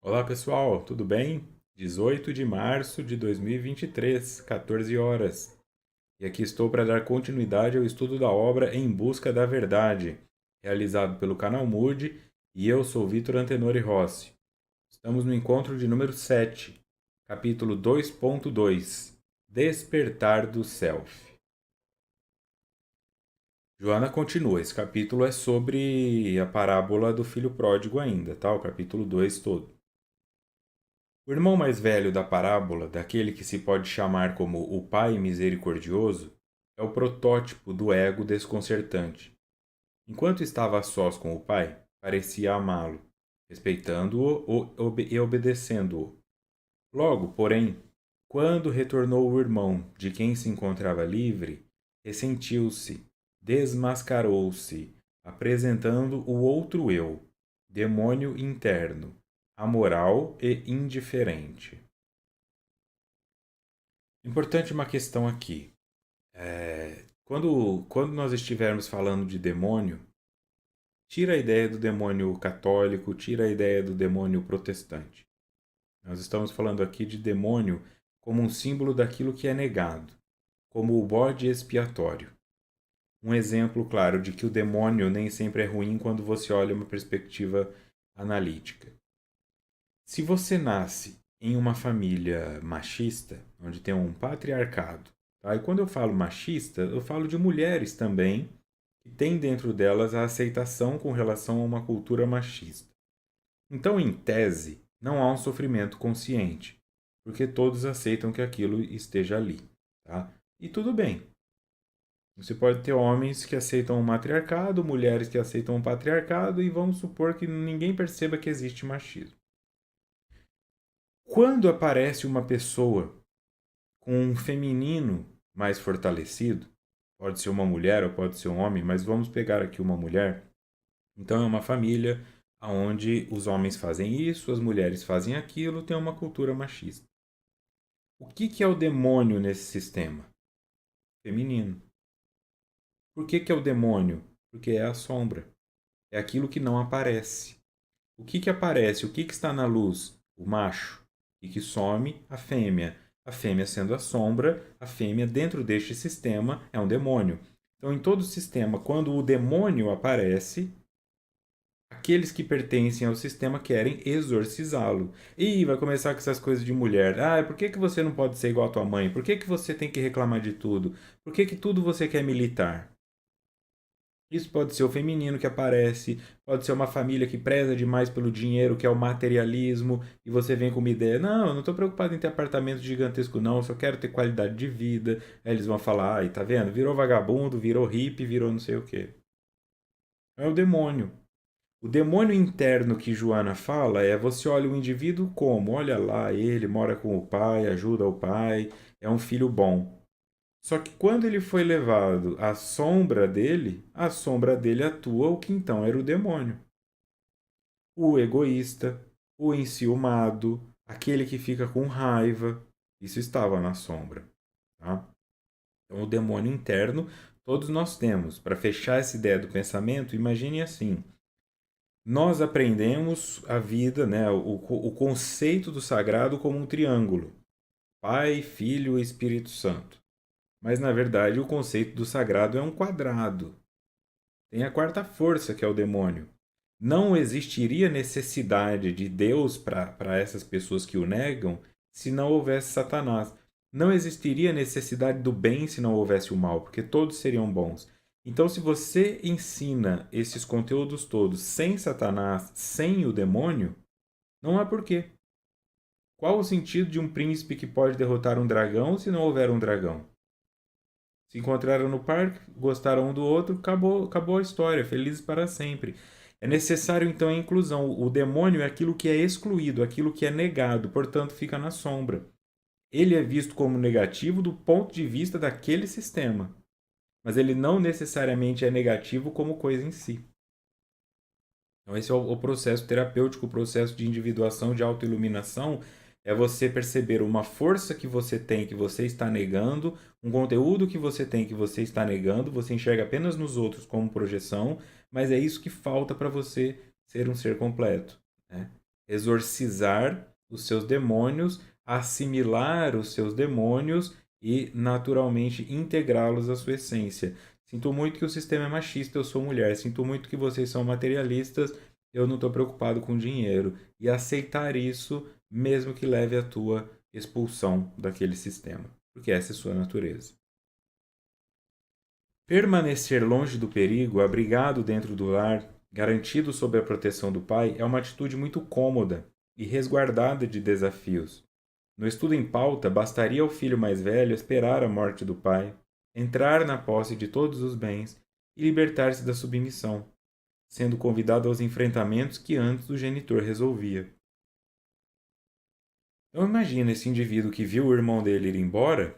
Olá pessoal, tudo bem? 18 de março de 2023, 14 horas. E aqui estou para dar continuidade ao estudo da obra Em Busca da Verdade, realizado pelo canal Mood, e eu sou Vitor Antenori Rossi. Estamos no encontro de número 7, capítulo 2.2, Despertar do Self. Joana continua, esse capítulo é sobre a parábola do filho pródigo ainda, tá? O capítulo 2 todo. O irmão mais velho da parábola, daquele que se pode chamar como o pai misericordioso, é o protótipo do ego desconcertante. Enquanto estava a sós com o pai, parecia amá-lo, respeitando-o e obedecendo-o. Logo, porém, quando retornou o irmão de quem se encontrava livre, ressentiu-se, desmascarou-se, apresentando o outro eu, demônio interno, amoral e indiferente. Importante uma questão aqui. Quando nós estivermos falando de demônio, tira a ideia do demônio católico, tira a ideia do demônio protestante. Nós estamos falando aqui de demônio como um símbolo daquilo que é negado, como o bode expiatório. Um exemplo claro de que o demônio nem sempre é ruim quando você olha uma perspectiva analítica. Se você nasce em uma família machista, onde tem um patriarcado, tá? E quando eu falo machista, eu falo de mulheres também, que têm dentro delas a aceitação com relação a uma cultura machista. Então, em tese, não há um sofrimento consciente, porque todos aceitam que aquilo esteja ali. Tá? E tudo bem. Você pode ter homens que aceitam o matriarcado, mulheres que aceitam o patriarcado, e vamos supor que ninguém perceba que existe machismo. Quando aparece uma pessoa com um feminino mais fortalecido, pode ser uma mulher ou pode ser um homem, mas vamos pegar aqui uma mulher. Então é uma família onde os homens fazem isso, as mulheres fazem aquilo, tem uma cultura machista. O que é o demônio nesse sistema? Feminino. Por que é o demônio? Porque é a sombra. É aquilo que não aparece. O que aparece? O que está na luz? O macho. E que some? A fêmea. A fêmea sendo a sombra, a fêmea dentro deste sistema é um demônio. Então, em todo sistema, quando o demônio aparece, aqueles que pertencem ao sistema querem exorcizá-lo. E vai começar com essas coisas de mulher. Ah, por que você não pode ser igual à tua mãe? Por que você tem que reclamar de tudo? Por que tudo você quer militar? Isso pode ser o feminino que aparece, pode ser uma família que preza demais pelo dinheiro, que é o materialismo, e você vem com uma ideia, não, eu não estou preocupado em ter apartamento gigantesco não, eu só quero ter qualidade de vida. Aí eles vão falar, ai, tá vendo? Virou vagabundo, virou hippie, virou não sei o quê. É o demônio. O demônio interno que Joana fala é você olha o indivíduo como, olha lá, ele mora com o pai, ajuda o pai, é um filho bom. Só que quando ele foi levado à sombra dele, a sombra dele atua o que então era o demônio. O egoísta, o enciumado, aquele que fica com raiva, isso estava na sombra. Tá? Então, o demônio interno, todos nós temos. Para fechar essa ideia do pensamento, imagine assim: nós aprendemos a vida, né, o conceito do sagrado como um triângulo: Pai, Filho e Espírito Santo. Mas na verdade o conceito do sagrado é um quadrado. Tem a quarta força, que é o demônio. Não existiria necessidade de Deus para essas pessoas que o negam se não houvesse Satanás. Não existiria necessidade do bem se não houvesse o mal, porque todos seriam bons. Então, se você ensina esses conteúdos todos sem Satanás, sem o demônio, não há porquê. Qual o sentido de um príncipe que pode derrotar um dragão se não houver um dragão? Se encontraram no parque, gostaram um do outro, acabou a história, felizes para sempre. É necessário então a inclusão. O demônio é aquilo que é excluído, aquilo que é negado, portanto fica na sombra. Ele é visto como negativo do ponto de vista daquele sistema, mas ele não necessariamente é negativo como coisa em si. Então, esse é o processo terapêutico, o processo de individuação, de autoiluminação, é você perceber uma força que você tem, que você está negando, um conteúdo que você tem, que você está negando, você enxerga apenas nos outros como projeção, mas é isso que falta para você ser um ser completo. Né? exorcizar os seus demônios, assimilar os seus demônios e naturalmente integrá-los à sua essência. Sinto muito que o sistema é machista, eu sou mulher. Sinto muito que vocês são materialistas, eu não estou preocupado com dinheiro. E aceitar isso, mesmo que leve à tua expulsão daquele sistema, porque essa é sua natureza. Permanecer longe do perigo, abrigado dentro do lar, garantido sob a proteção do pai, é uma atitude muito cômoda e resguardada de desafios. No estudo em pauta, bastaria ao filho mais velho esperar a morte do pai, entrar na posse de todos os bens e libertar-se da submissão, sendo convidado aos enfrentamentos que antes o genitor resolvia. Então imagina esse indivíduo que viu o irmão dele ir embora,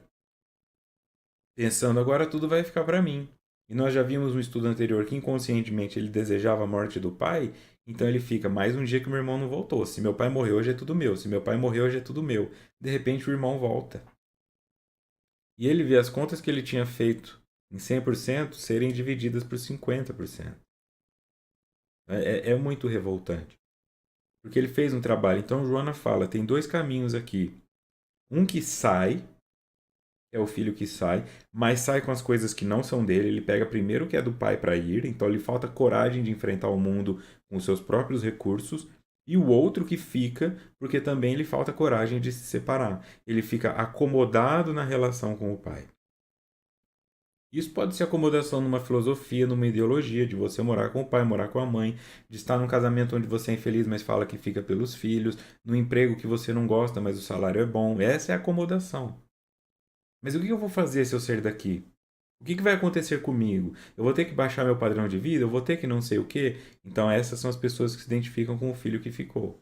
pensando agora tudo vai ficar para mim. E nós já vimos no estudo anterior que inconscientemente ele desejava a morte do pai, então ele fica mais um dia que meu irmão não voltou. Se meu pai morreu, hoje é tudo meu. Se meu pai morreu, hoje é tudo meu. De repente o irmão volta. E ele vê as contas que ele tinha feito em 100% serem divididas por 50%. É muito revoltante. Porque ele fez um trabalho. Então Joana fala, tem dois caminhos aqui. Um que sai, é o filho que sai, mas sai com as coisas que não são dele. Ele pega primeiro o que é do pai para ir, então lhe falta coragem de enfrentar o mundo com os seus próprios recursos. E o outro que fica, porque também lhe falta coragem de se separar. Ele fica acomodado na relação com o pai. Isso pode ser acomodação numa filosofia, numa ideologia, de você morar com o pai, morar com a mãe, de estar num casamento onde você é infeliz, mas fala que fica pelos filhos, num emprego que você não gosta, mas o salário é bom. Essa é a acomodação. Mas o que eu vou fazer se eu sair daqui? O que vai acontecer comigo? Eu vou ter que baixar meu padrão de vida? Eu vou ter que não sei o quê? Então essas são as pessoas que se identificam com o filho que ficou.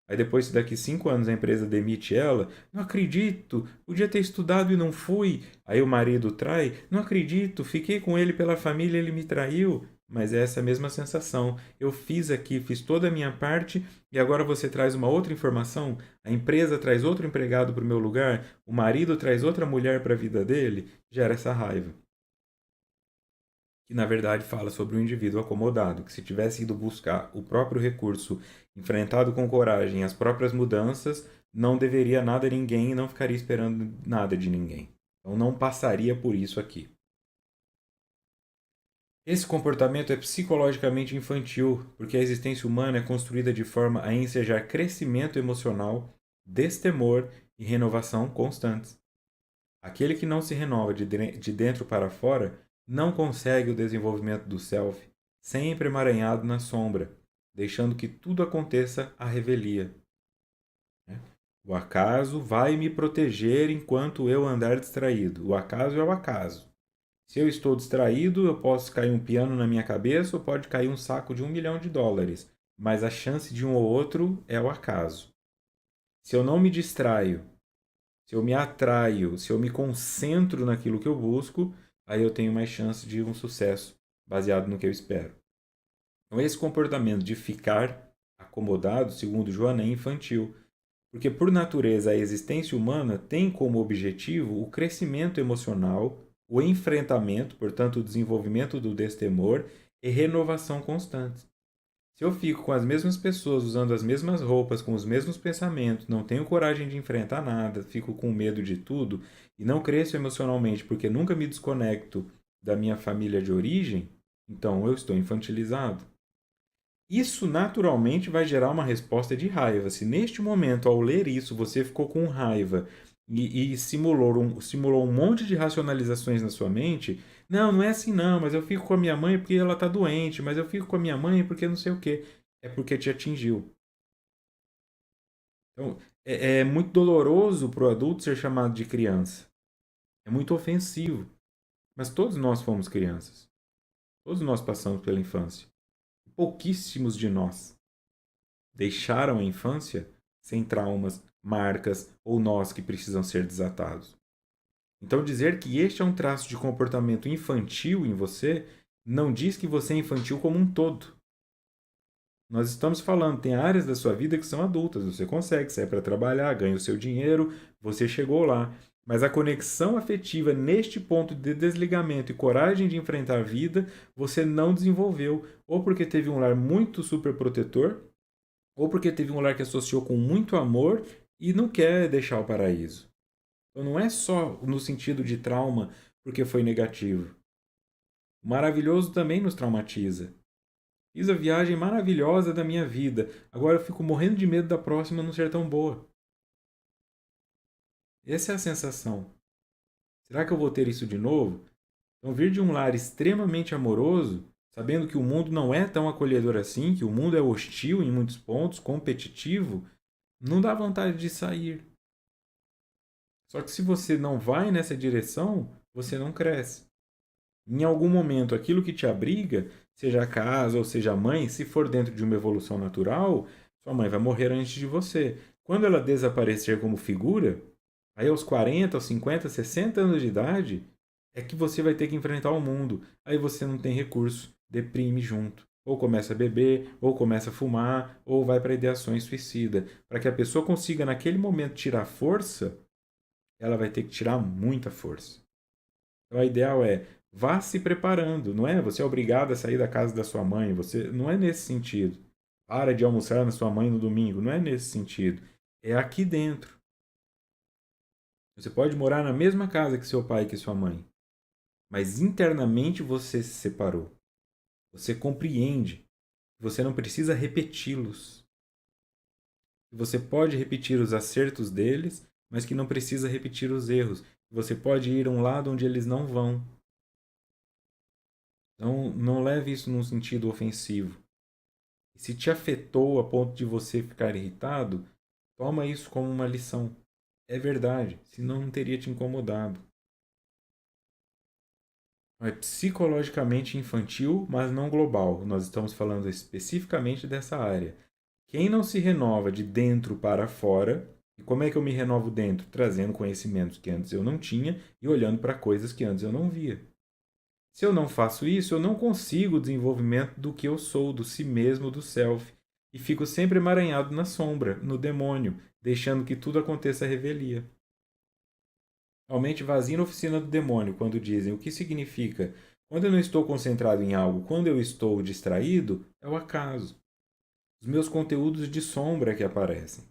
Aí depois, se daqui 5 anos a empresa demite ela, não acredito, podia ter estudado e não fui. Aí o marido trai, não acredito, fiquei com ele pela família, ele me traiu. Mas é essa mesma sensação. Eu fiz aqui, fiz toda a minha parte e agora você traz uma outra informação? A empresa traz outro empregado para o meu lugar? O marido traz outra mulher para a vida dele? Gera essa raiva. Que na verdade fala sobre um indivíduo acomodado, que se tivesse ido buscar o próprio recurso, enfrentado com coragem as próprias mudanças, não deveria nada a ninguém e não ficaria esperando nada de ninguém. Então não passaria por isso aqui. Esse comportamento é psicologicamente infantil, porque a existência humana é construída de forma a ensejar crescimento emocional, destemor e renovação constantes. Aquele que não se renova de dentro para fora não consegue o desenvolvimento do self, sempre emaranhado na sombra, deixando que tudo aconteça à revelia. O acaso vai me proteger enquanto eu andar distraído. O acaso é o acaso. Se eu estou distraído, eu posso cair um piano na minha cabeça ou pode cair um saco de US$ 1 milhão. Mas a chance de um ou outro é o acaso. Se eu não me distraio, se eu me atraio, se eu me concentro naquilo que eu busco, aí eu tenho mais chance de um sucesso baseado no que eu espero. Então, esse comportamento de ficar acomodado, segundo Joana, é infantil, porque por natureza a existência humana tem como objetivo o crescimento emocional, o enfrentamento, portanto, o desenvolvimento do destemor e renovação constante. Se eu fico com as mesmas pessoas, usando as mesmas roupas, com os mesmos pensamentos, não tenho coragem de enfrentar nada, fico com medo de tudo e não cresço emocionalmente porque nunca me desconecto da minha família de origem, então eu estou infantilizado. Isso naturalmente vai gerar uma resposta de raiva. Se neste momento, ao ler isso, você ficou com raiva e simulou um monte de racionalizações na sua mente, não, não é assim não, mas eu fico com a minha mãe porque ela está doente, mas eu fico com a minha mãe porque não sei o quê. É porque te atingiu. Então, é muito doloroso para o adulto ser chamado de criança. É muito ofensivo. Mas todos nós fomos crianças. Todos nós passamos pela infância. Pouquíssimos de nós deixaram a infância sem traumas, marcas ou nós que precisam ser desatados. Então, dizer que este é um traço de comportamento infantil em você não diz que você é infantil como um todo. Nós estamos falando, tem áreas da sua vida que são adultas, você consegue sair para trabalhar, ganha o seu dinheiro, você chegou lá. Mas a conexão afetiva neste ponto de desligamento e coragem de enfrentar a vida, você não desenvolveu, ou porque teve um lar muito superprotetor, ou porque teve um lar que associou com muito amor e não quer deixar o paraíso. Então não é só no sentido de trauma porque foi negativo. O maravilhoso também nos traumatiza. Fiz a viagem maravilhosa da minha vida. Agora eu fico morrendo de medo da próxima não ser tão boa. Essa é a sensação. Será que eu vou ter isso de novo? Então, vir de um lar extremamente amoroso, sabendo que o mundo não é tão acolhedor assim, que o mundo é hostil em muitos pontos, competitivo, não dá vontade de sair. Só que se você não vai nessa direção, você não cresce. Em algum momento, aquilo que te abriga, seja a casa ou seja a mãe, se for dentro de uma evolução natural, sua mãe vai morrer antes de você. Quando ela desaparecer como figura, aí aos 40, aos 50, 60 anos de idade, é que você vai ter que enfrentar o mundo. Aí você não tem recurso, deprime junto. Ou começa a beber, ou começa a fumar, ou vai para ideações suicida. Para que a pessoa consiga, naquele momento, tirar força, ela vai ter que tirar muita força. Então, o ideal é vá se preparando, não é? Você é obrigado a sair da casa da sua mãe, você não é nesse sentido. Para de almoçar na sua mãe no domingo, não é nesse sentido. É aqui dentro. Você pode morar na mesma casa que seu pai e que sua mãe, mas internamente você se separou. Você compreende que você não precisa repeti-los. Você pode repetir os acertos deles, mas que não precisa repetir os erros. Você pode ir a um lado onde eles não vão. Então, não leve isso num sentido ofensivo. E se te afetou a ponto de você ficar irritado, toma isso como uma lição. É verdade, senão não teria te incomodado. É psicologicamente infantil, mas não global. Nós estamos falando especificamente dessa área. Quem não se renova de dentro para fora, e como é que eu me renovo dentro? Trazendo conhecimentos que antes eu não tinha e olhando para coisas que antes eu não via. Se eu não faço isso, eu não consigo o desenvolvimento do que eu sou, do si mesmo, do self. E fico sempre emaranhado na sombra, no demônio, deixando que tudo aconteça à revelia. Realmente vazio na oficina do demônio, quando dizem o que significa. Quando eu não estou concentrado em algo, quando eu estou distraído, é o acaso. Os meus conteúdos de sombra que aparecem.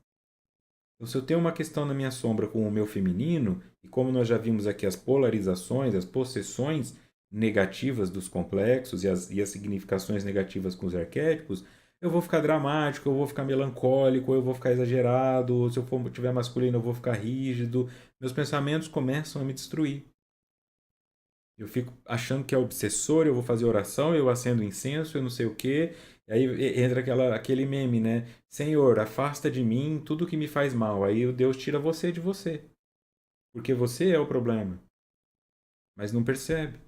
Então, se eu tenho uma questão na minha sombra com o meu feminino, e como nós já vimos aqui as polarizações, as possessões negativas dos complexos e as significações negativas com os arquétipos, eu vou ficar dramático, eu vou ficar melancólico, eu vou ficar exagerado, se eu for, tiver masculino, eu vou ficar rígido. Meus pensamentos começam a me destruir. Eu fico achando que é obsessor, eu vou fazer oração, eu acendo incenso, eu não sei o quê. E aí entra aquele meme, né? Senhor, afasta de mim tudo que me faz mal. Aí o Deus tira você de você. Porque você é o problema. Mas não percebe.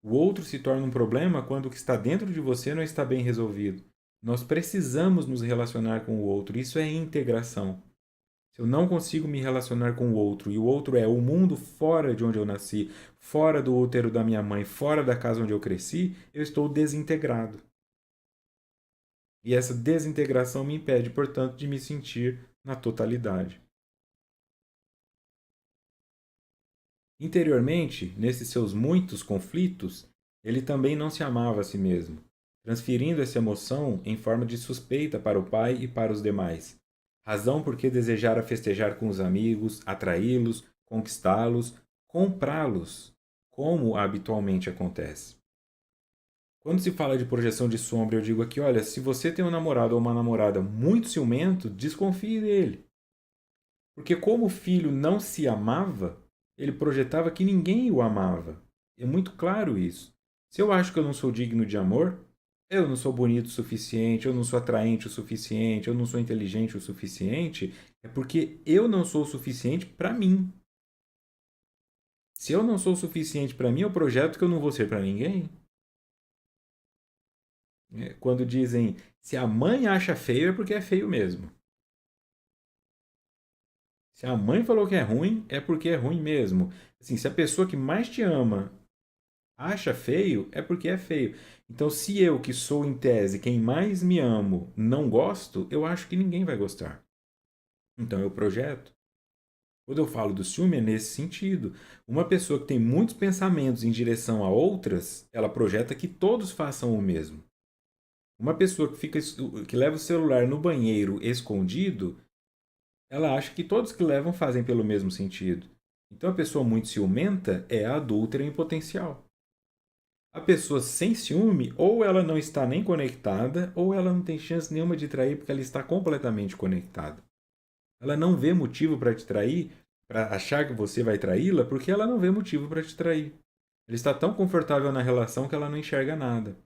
O outro se torna um problema quando o que está dentro de você não está bem resolvido. Nós precisamos nos relacionar com o outro. Isso é integração. Se eu não consigo me relacionar com o outro, e o outro é o mundo fora de onde eu nasci, fora do útero da minha mãe, fora da casa onde eu cresci, eu estou desintegrado. E essa desintegração me impede, portanto, de me sentir na totalidade. Interiormente, nesses seus muitos conflitos, ele também não se amava a si mesmo, transferindo essa emoção em forma de suspeita para o pai e para os demais. Razão por que desejara festejar com os amigos, atraí-los, conquistá-los, comprá-los, como habitualmente acontece. Quando se fala de projeção de sombra, eu digo aqui, olha, se você tem um namorado ou uma namorada muito ciumento, desconfie dele. Porque como o filho não se amava, ele projetava que ninguém o amava. É muito claro isso. Se eu acho que eu não sou digno de amor, eu não sou bonito o suficiente, eu não sou atraente o suficiente, eu não sou inteligente o suficiente, é porque eu não sou o suficiente para mim. Se eu não sou o suficiente para mim, eu projeto que eu não vou ser para ninguém. Quando dizem se a mãe acha feio, é porque é feio mesmo. Se a mãe falou que é porque é ruim mesmo. Assim, se a pessoa que mais te ama acha feio, é porque é feio. Então, se eu, que sou em tese quem mais me amo, não gosto, eu acho que ninguém vai gostar. Então, eu projeto. Quando eu falo do ciúme, é nesse sentido. Uma pessoa que tem muitos pensamentos em direção a outras, ela projeta que todos façam o mesmo. Uma pessoa que leva o celular no banheiro escondido, ela acha que todos que levam fazem pelo mesmo sentido. Então a pessoa muito ciumenta é a adúltera em potencial. A pessoa sem ciúme, ou ela não está nem conectada, ou ela não tem chance nenhuma de trair porque ela está completamente conectada. Ela não vê motivo para te trair, para achar que você vai traí-la, porque ela não vê motivo para te trair. Ela está tão confortável na relação que ela não enxerga nada.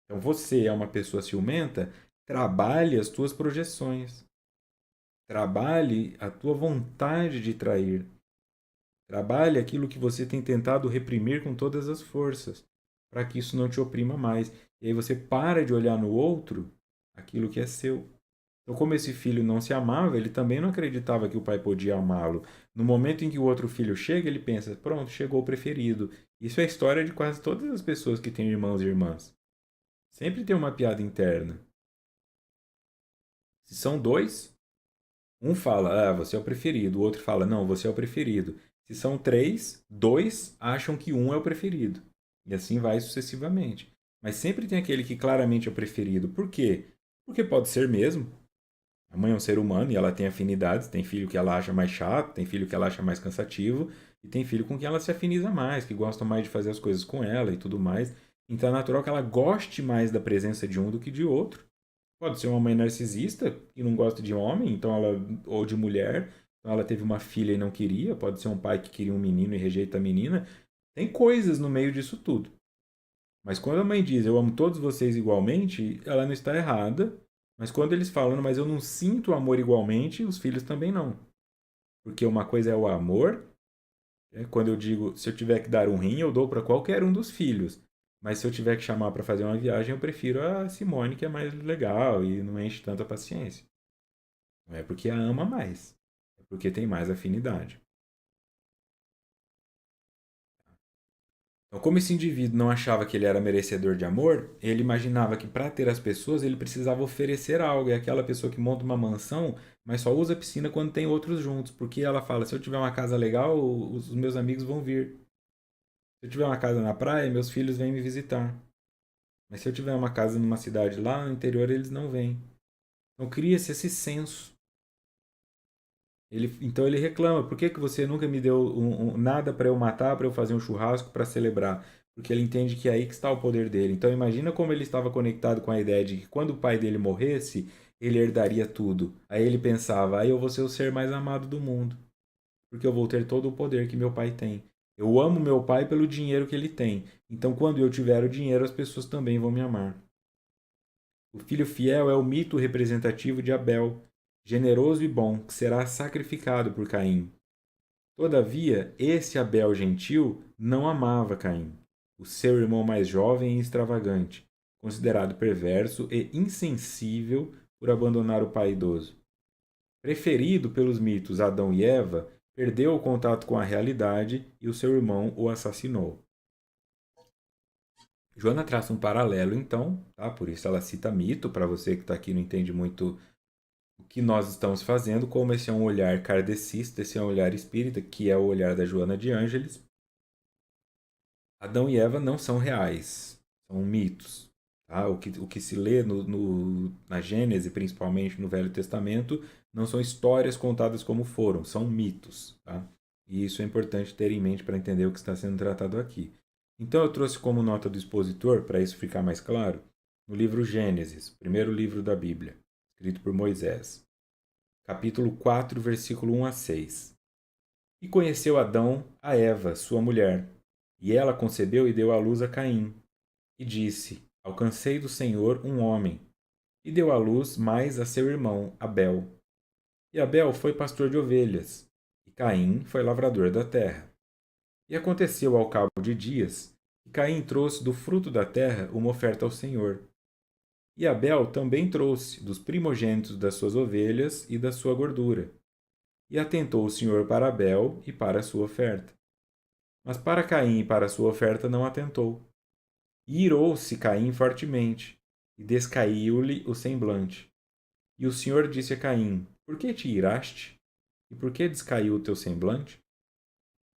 Então você é uma pessoa ciumenta, trabalhe as tuas projeções. Trabalhe a tua vontade de trair. Trabalhe aquilo que você tem tentado reprimir com todas as forças, para que isso não te oprima mais. E aí você para de olhar no outro aquilo que é seu. Então, como esse filho não se amava, ele também não acreditava que o pai podia amá-lo. No momento em que o outro filho chega, ele pensa: pronto, chegou o preferido. Isso é a história de quase todas as pessoas que têm irmãos e irmãs. Sempre tem uma piada interna. Se são dois, um fala: ah, você é o preferido. O outro fala: não, você é o preferido. Se são três, dois acham que um é o preferido. E assim vai sucessivamente. Mas sempre tem aquele que claramente é o preferido. Por quê? Porque pode ser mesmo. A mãe é um ser humano e ela tem afinidades. Tem filho que ela acha mais chato, tem filho que ela acha mais cansativo, e tem filho com quem ela se afiniza mais, que gosta mais de fazer as coisas com ela e tudo mais. Então é natural que ela goste mais da presença de um do que de outro. Pode ser uma mãe narcisista e não gosta de homem, então ela ou de mulher, então ela teve uma filha e não queria. Pode ser um pai que queria um menino e rejeita a menina. Tem coisas no meio disso tudo. Mas quando a mãe diz eu amo todos vocês igualmente, ela não está errada. Mas quando eles falam, mas eu não sinto amor igualmente, os filhos também não. Porque uma coisa é o amor. Quando eu digo, se eu tiver que dar um rim, eu dou para qualquer um dos filhos. Mas se eu tiver que chamar para fazer uma viagem, eu prefiro a Simone, que é mais legal e não enche tanta paciência. Não é porque a ama mais, é porque tem mais afinidade. Então, como esse indivíduo não achava que ele era merecedor de amor, ele imaginava que para ter as pessoas ele precisava oferecer algo. É aquela pessoa que monta uma mansão, mas só usa a piscina quando tem outros juntos, porque ela fala: se eu tiver uma casa legal, os meus amigos vão vir. Se eu tiver uma casa na praia, meus filhos vêm me visitar. Mas se eu tiver uma casa numa cidade lá no interior, eles não vêm. Então cria-se esse senso. Então ele reclama: por que, que você nunca me deu nada para eu matar, para eu fazer um churrasco, para celebrar? Porque ele entende que é aí que está o poder dele. Então imagina como ele estava conectado com a ideia de que quando o pai dele morresse, ele herdaria tudo. Aí ele pensava: aí eu vou ser o ser mais amado do mundo, porque eu vou ter todo o poder que meu pai tem. Eu amo meu pai pelo dinheiro que ele tem. Então quando eu tiver o dinheiro, as pessoas também vão me amar. O filho fiel é o mito representativo de Abel, generoso e bom, que será sacrificado por Caim. Todavia, esse Abel gentil não amava Caim, o seu irmão mais jovem e extravagante, considerado perverso e insensível por abandonar o pai idoso. Preferido pelos mitos Adão e Eva, perdeu o contato com a realidade e o seu irmão o assassinou. Joana traça um paralelo, então, tá? Por isso ela cita mito, para você que está aqui e não entende muito o que nós estamos fazendo, como esse é um olhar kardecista, esse é um olhar espírita, que é o olhar da Joana de Ângeles. Adão e Eva não são reais, são mitos. Tá? O que se lê na Gênese, principalmente no Velho Testamento, não são histórias contadas como foram, são mitos. Tá? E isso é importante ter em mente para entender o que está sendo tratado aqui. Então eu trouxe como nota do expositor, para isso ficar mais claro, no livro Gênesis, primeiro livro da Bíblia, escrito por Moisés, capítulo 4, versículo 1 a 6. E conheceu Adão a Eva, sua mulher, e ela concebeu e deu à luz a Caim. E disse: alcancei do Senhor um homem. E deu à luz mais a seu irmão, Abel. E Abel foi pastor de ovelhas, e Caim foi lavrador da terra. E aconteceu ao cabo de dias, que Caim trouxe do fruto da terra uma oferta ao Senhor. E Abel também trouxe dos primogênitos das suas ovelhas e da sua gordura. E atentou o Senhor para Abel e para a sua oferta. Mas para Caim e para a sua oferta não atentou. E irou-se Caim fortemente, e descaiu-lhe o semblante. E o Senhor disse a Caim: por que te iraste? E por que descaiu o teu semblante?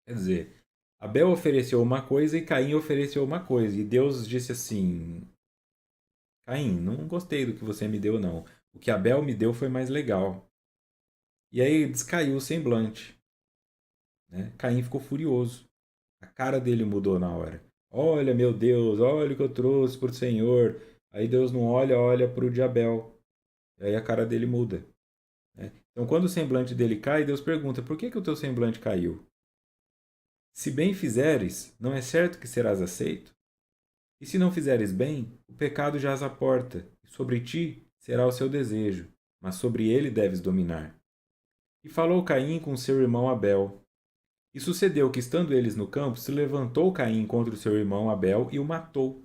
Quer dizer, Abel ofereceu uma coisa e Caim ofereceu uma coisa. E Deus disse assim: Caim, não gostei do que você me deu, não. O que Abel me deu foi mais legal. E aí descaiu o semblante. Né? Caim ficou furioso. A cara dele mudou na hora. Olha, meu Deus, olha o que eu trouxe para o Senhor. Aí Deus não olha, olha para o de Abel. E aí a cara dele muda. Né? Então, quando o semblante dele cai, Deus pergunta: por que o teu semblante caiu? Se bem fizeres, não é certo que serás aceito? E se não fizeres bem, o pecado jaz à porta, e sobre ti será o seu desejo, mas sobre ele deves dominar. E falou Caim com seu irmão Abel. E sucedeu que, estando eles no campo, se levantou Caim contra o seu irmão Abel e o matou.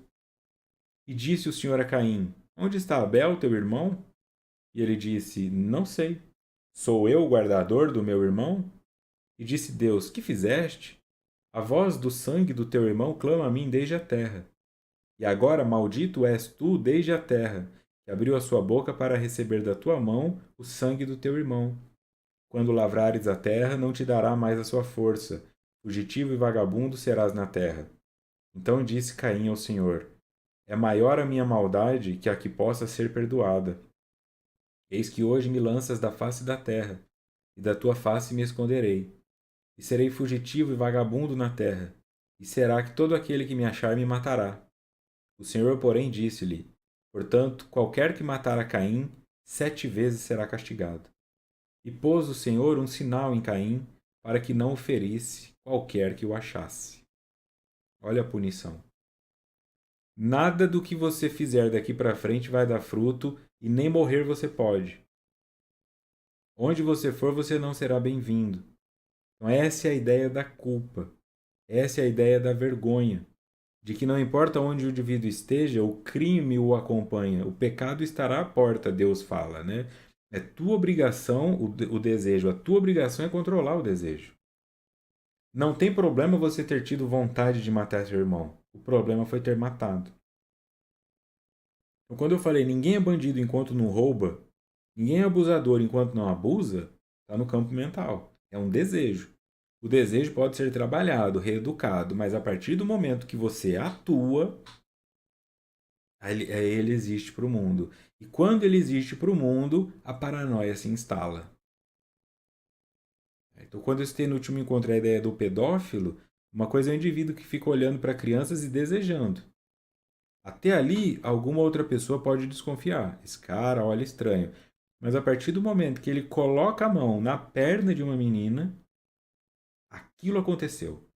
E disse o Senhor a Caim: onde está Abel, teu irmão? E ele disse: não sei. Sou eu o guardador do meu irmão? E disse Deus: que fizeste? A voz do sangue do teu irmão clama a mim desde a terra. E agora maldito és tu desde a terra, que abriu a sua boca para receber da tua mão o sangue do teu irmão. Quando lavrares a terra, não te dará mais a sua força. Fugitivo e vagabundo serás na terra. Então disse Caim ao Senhor: é maior a minha maldade que a que possa ser perdoada. Eis que hoje me lanças da face da terra, e da tua face me esconderei. E serei fugitivo e vagabundo na terra, e será que todo aquele que me achar me matará. O Senhor, porém, disse-lhe: portanto, qualquer que matar a Caim, 7 vezes será castigado. E pôs o Senhor um sinal em Caim, para que não o ferisse qualquer que o achasse. Olha a punição. Nada do que você fizer daqui para frente vai dar fruto, e nem morrer você pode. Onde você for, você não será bem-vindo. Então, essa é a ideia da culpa. Essa é a ideia da vergonha. De que não importa onde o indivíduo esteja, o crime o acompanha. O pecado estará à porta, Deus fala, né? É tua obrigação o desejo. A tua obrigação é controlar o desejo. Não tem problema você ter tido vontade de matar seu irmão. O problema foi ter matado. Então, quando eu falei ninguém é bandido enquanto não rouba, ninguém é abusador enquanto não abusa, está no campo mental. É um desejo. O desejo pode ser trabalhado, reeducado, mas a partir do momento que você atua, ele existe para o mundo. E quando ele existe para o mundo, a paranoia se instala. Então, quando eu citei no último encontro a ideia do pedófilo, uma coisa é o indivíduo que fica olhando para crianças e desejando. Até ali, alguma outra pessoa pode desconfiar. Esse cara olha estranho. Mas a partir do momento que ele coloca a mão na perna de uma menina, aquilo aconteceu.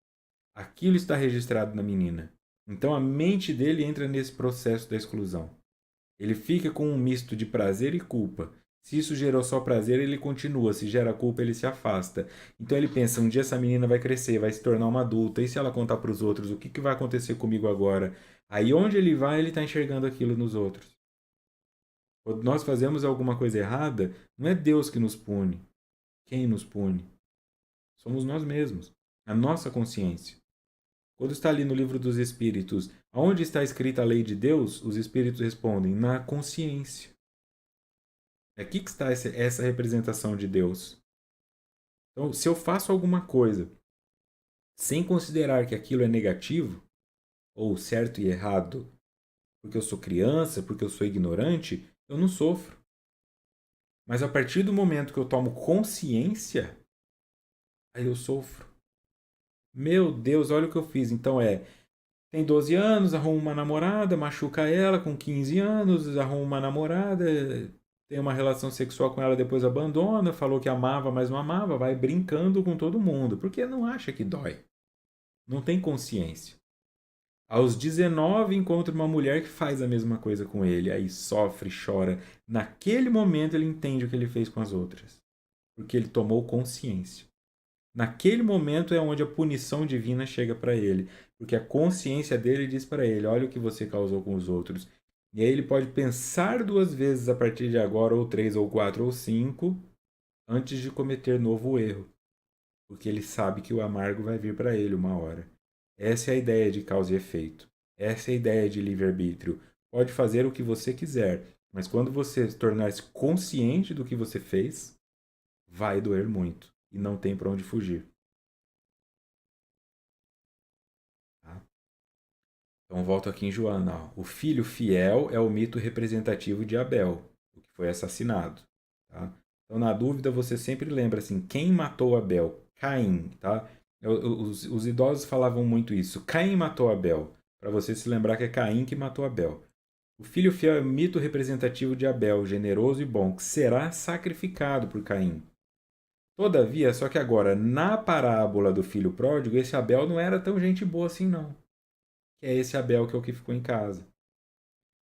Aquilo está registrado na menina. Então a mente dele entra nesse processo da exclusão. Ele fica com um misto de prazer e culpa. Se isso gerou só prazer, ele continua. Se gera culpa, ele se afasta. Então ele pensa: um dia essa menina vai crescer, vai se tornar uma adulta. E se ela contar para os outros, o que vai acontecer comigo agora? Aí onde ele vai, ele está enxergando aquilo nos outros. Quando nós fazemos alguma coisa errada, não é Deus que nos pune. Quem nos pune? Somos nós mesmos. A nossa consciência. Quando está ali no livro dos Espíritos, aonde está escrita a lei de Deus, os Espíritos respondem: na consciência. É aqui que está essa representação de Deus. Então, se eu faço alguma coisa sem considerar que aquilo é negativo, ou certo e errado, porque eu sou criança, porque eu sou ignorante, eu não sofro. Mas a partir do momento que eu tomo consciência, aí eu sofro. Meu Deus, olha o que eu fiz. Então tem 12 anos, arruma uma namorada, machuca ela com 15 anos, arruma uma namorada, tem uma relação sexual com ela, depois abandona, falou que amava, mas não amava, vai brincando com todo mundo, porque não acha que dói. Não tem consciência. Aos 19 encontra uma mulher que faz a mesma coisa com ele, aí sofre, chora. Naquele momento ele entende o que ele fez com as outras, porque ele tomou consciência. Naquele momento é onde a punição divina chega para ele, porque a consciência dele diz para ele: olha o que você causou com os outros. E aí ele pode pensar 2 vezes a partir de agora, ou 3, ou 4, ou 5, antes de cometer novo erro, porque ele sabe que o amargo vai vir para ele uma hora. Essa é a ideia de causa e efeito. Essa é a ideia de livre-arbítrio. Pode fazer o que você quiser, mas quando você se tornar-se consciente do que você fez, vai doer muito e não tem para onde fugir. Tá? Então volto aqui em Joana. Ó. O filho fiel é o mito representativo de Abel, o que foi assassinado. Tá? Então, na dúvida, você sempre lembra assim: quem matou Abel? Caim. Tá? Os idosos falavam muito isso. Caim matou Abel. Para você se lembrar que é Caim que matou Abel. O filho fiel é o mito representativo de Abel, generoso e bom, que será sacrificado por Caim. Todavia, só que agora, na parábola do filho pródigo, esse Abel não era tão gente boa assim, não. Que é esse Abel que é o que ficou em casa.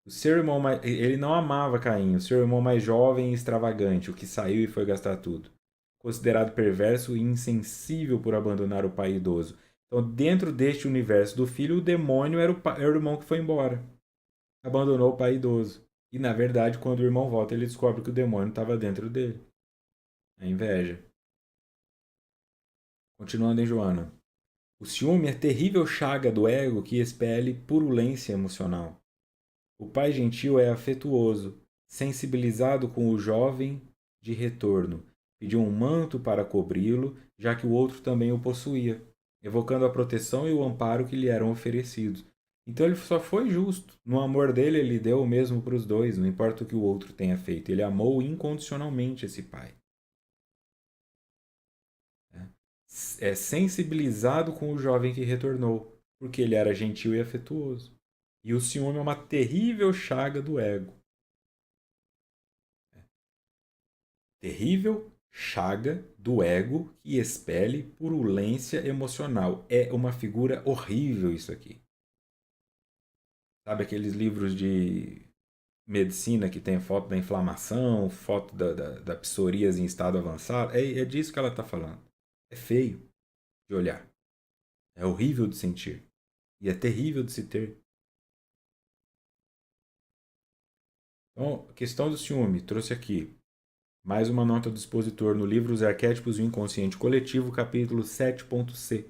O seu irmão, ele não amava Caim, o seu irmão mais jovem e extravagante, o que saiu e foi gastar tudo. Considerado perverso e insensível por abandonar o pai idoso. Então, dentro deste universo do filho, o demônio era o irmão que foi embora. Abandonou o pai idoso. E, na verdade, quando o irmão volta, ele descobre que o demônio estava dentro dele. A inveja. Continuando em Joana. O ciúme é terrível chaga do ego que expele purulência emocional. O pai gentil é afetuoso, sensibilizado com o jovem de retorno. Pediu um manto para cobri-lo, já que o outro também o possuía, evocando a proteção e o amparo que lhe eram oferecidos. Então ele só foi justo. No amor dele, ele deu o mesmo para os dois, não importa o que o outro tenha feito. Ele amou incondicionalmente esse pai. É sensibilizado com o jovem que retornou, porque ele era gentil e afetuoso. E o ciúme é uma terrível chaga do ego. Terrível chaga do ego que expele purulência emocional. É uma figura horrível isso aqui. Sabe aqueles livros de medicina que tem foto da inflamação, foto da psoríase em estado avançado? É disso que ela está falando. É feio de olhar. É horrível de sentir. E é terrível de se ter. Então, a questão do ciúme, trouxe aqui. Mais uma nota do expositor no livro Os Arquétipos do Inconsciente Coletivo, capítulo 7.c.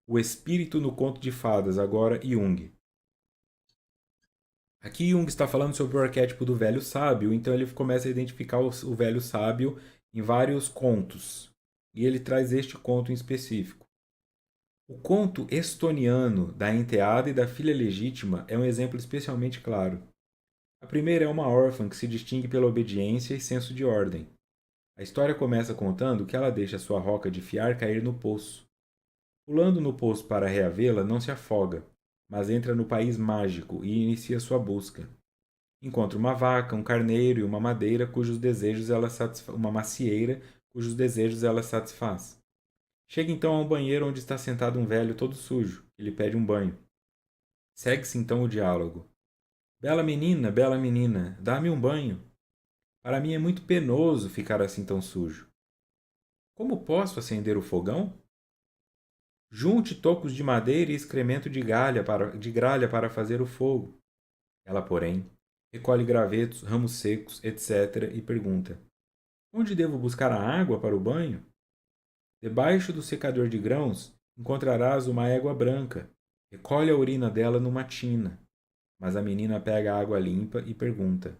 O espírito no conto de fadas, agora Jung. Aqui Jung está falando sobre o arquétipo do velho sábio, então ele começa a identificar o velho sábio em vários contos. E ele traz este conto em específico. O conto estoniano da enteada e da filha legítima é um exemplo especialmente claro. A primeira é uma órfã que se distingue pela obediência e senso de ordem. A história começa contando que ela deixa sua roca de fiar cair no poço. Pulando no poço para reavê-la, não se afoga, mas entra no país mágico e inicia sua busca. Encontra uma vaca, um carneiro e uma madeira cujos desejos ela uma macieira cujos desejos ela satisfaz. Chega então a um banheiro onde está sentado um velho todo sujo, que lhe pede um banho. Segue-se então o diálogo. Bela menina, dá-me um banho. Para mim é muito penoso ficar assim tão sujo. Como posso acender o fogão? Junte tocos de madeira e excremento de gralha para fazer o fogo. Ela, porém, recolhe gravetos, ramos secos, etc., e pergunta: onde devo buscar a água para o banho? Debaixo do secador de grãos encontrarás uma égua branca. Recolhe a urina dela numa tina. Mas a menina pega a água limpa e pergunta: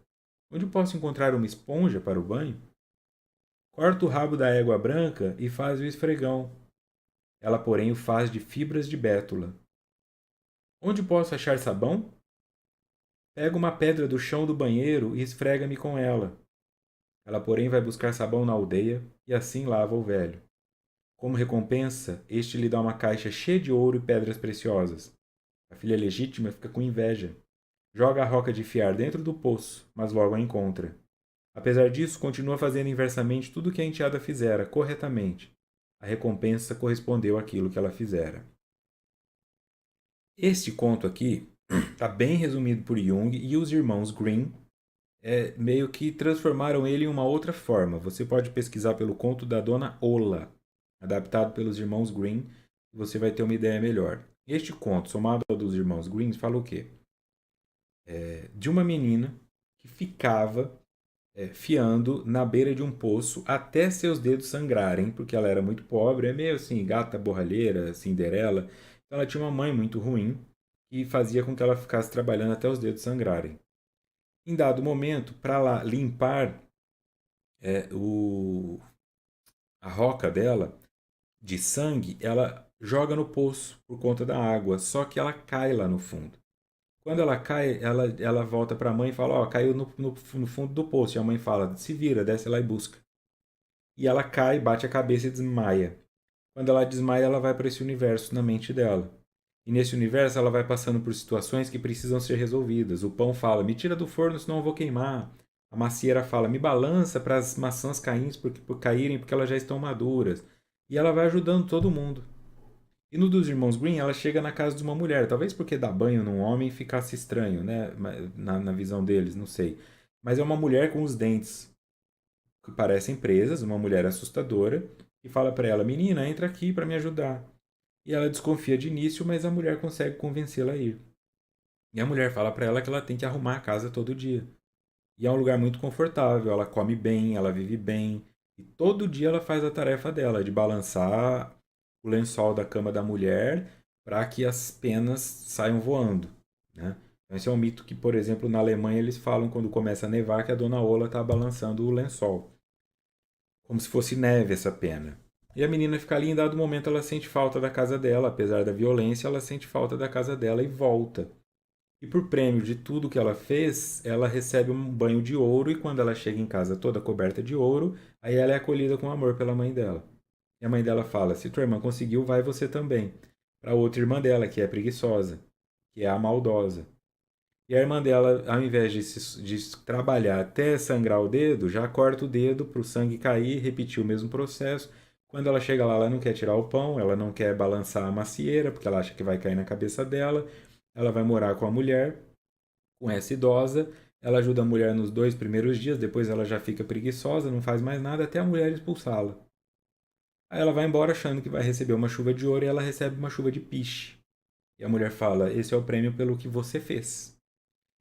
onde posso encontrar uma esponja para o banho? Corta o rabo da égua branca e faz o esfregão. Ela, porém, o faz de fibras de bétula. Onde posso achar sabão? Pega uma pedra do chão do banheiro e esfrega-me com ela. Ela, porém, vai buscar sabão na aldeia e assim lava o velho. Como recompensa, este lhe dá uma caixa cheia de ouro e pedras preciosas. A filha legítima fica com inveja. Joga a roca de fiar dentro do poço, mas logo a encontra. Apesar disso, continua fazendo inversamente tudo o que a enteada fizera, corretamente. A recompensa correspondeu àquilo que ela fizera. Este conto aqui está bem resumido por Jung e os irmãos Grimm meio que transformaram ele em uma outra forma. Você pode pesquisar pelo conto da Dona Ola, adaptado pelos irmãos Grimm, e você vai ter uma ideia melhor. Este conto, somado ao dos irmãos Grimm, fala o quê? De uma menina que ficava fiando na beira de um poço até seus dedos sangrarem, porque ela era muito pobre, é meio assim, gata borralheira, Cinderela. Então ela tinha uma mãe muito ruim que fazia com que ela ficasse trabalhando até os dedos sangrarem. Em dado momento, para lá limpar é, o, a roca dela de sangue, ela joga no poço por conta da água, só que ela cai lá no fundo. Quando ela cai, ela volta para a mãe e fala: Ó, caiu no fundo do poço. E a mãe fala: Se vira, desce lá e busca. E ela cai, bate a cabeça e desmaia. Quando ela desmaia, ela vai para esse universo na mente dela. E nesse universo, ela vai passando por situações que precisam ser resolvidas. O pão fala: Me tira do forno, senão eu vou queimar. A macieira fala: Me balança para as maçãs caírem, porque elas já estão maduras. E ela vai ajudando todo mundo. E no dos Irmãos Green, ela chega na casa de uma mulher. Talvez porque dar banho num homem ficasse estranho, né? Na visão deles, não sei. Mas é uma mulher com os dentes que parecem presas, uma mulher assustadora, e fala para ela: Menina, entra aqui para me ajudar. E ela desconfia de início, mas a mulher consegue convencê-la a ir. E a mulher fala para ela que ela tem que arrumar a casa todo dia. E é um lugar muito confortável, ela come bem, ela vive bem. E todo dia ela faz a tarefa dela, de balançar o lençol da cama da mulher para que as penas saiam voando. Né? Então, esse é um mito que, por exemplo, na Alemanha eles falam quando começa a nevar que a dona Ola está balançando o lençol. Como se fosse neve essa pena. E a menina fica ali, em dado momento ela sente falta da casa dela, apesar da violência, ela sente falta da casa dela e volta. E por prêmio de tudo que ela fez, ela recebe um banho de ouro e quando ela chega em casa toda coberta de ouro, aí ela é acolhida com amor pela mãe dela. E a mãe dela fala: Se tua irmã conseguiu, vai você também. Para outra irmã dela, que é preguiçosa, que é a maldosa. E a irmã dela, ao invés de trabalhar até sangrar o dedo, já corta o dedo para o sangue cair, repetir o mesmo processo. Quando ela chega lá, ela não quer tirar o pão, ela não quer balançar a macieira, porque ela acha que vai cair na cabeça dela. Ela vai morar com a mulher, com essa idosa. Ela ajuda a mulher nos 2 primeiros dias, depois ela já fica preguiçosa, não faz mais nada até a mulher expulsá-la. Aí ela vai embora achando que vai receber uma chuva de ouro e ela recebe uma chuva de piche. E a mulher fala: Esse é o prêmio pelo que você fez.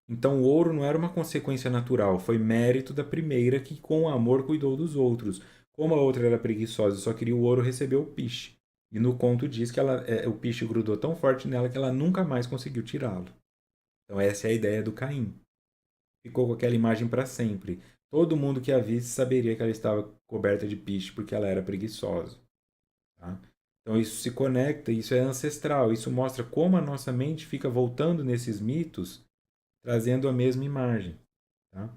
Então o ouro não era uma consequência natural, foi mérito da primeira que com amor cuidou dos outros. Como a outra era preguiçosa e só queria o ouro, recebeu o piche. E no conto diz que o piche grudou tão forte nela que ela nunca mais conseguiu tirá-lo. Então essa é a ideia do Caim. Ficou com aquela imagem para sempre. Todo mundo que a visse saberia que ela estava coberta de piche porque ela era preguiçosa. Tá? Então isso se conecta, isso é ancestral, isso mostra como a nossa mente fica voltando nesses mitos, trazendo a mesma imagem. Tá?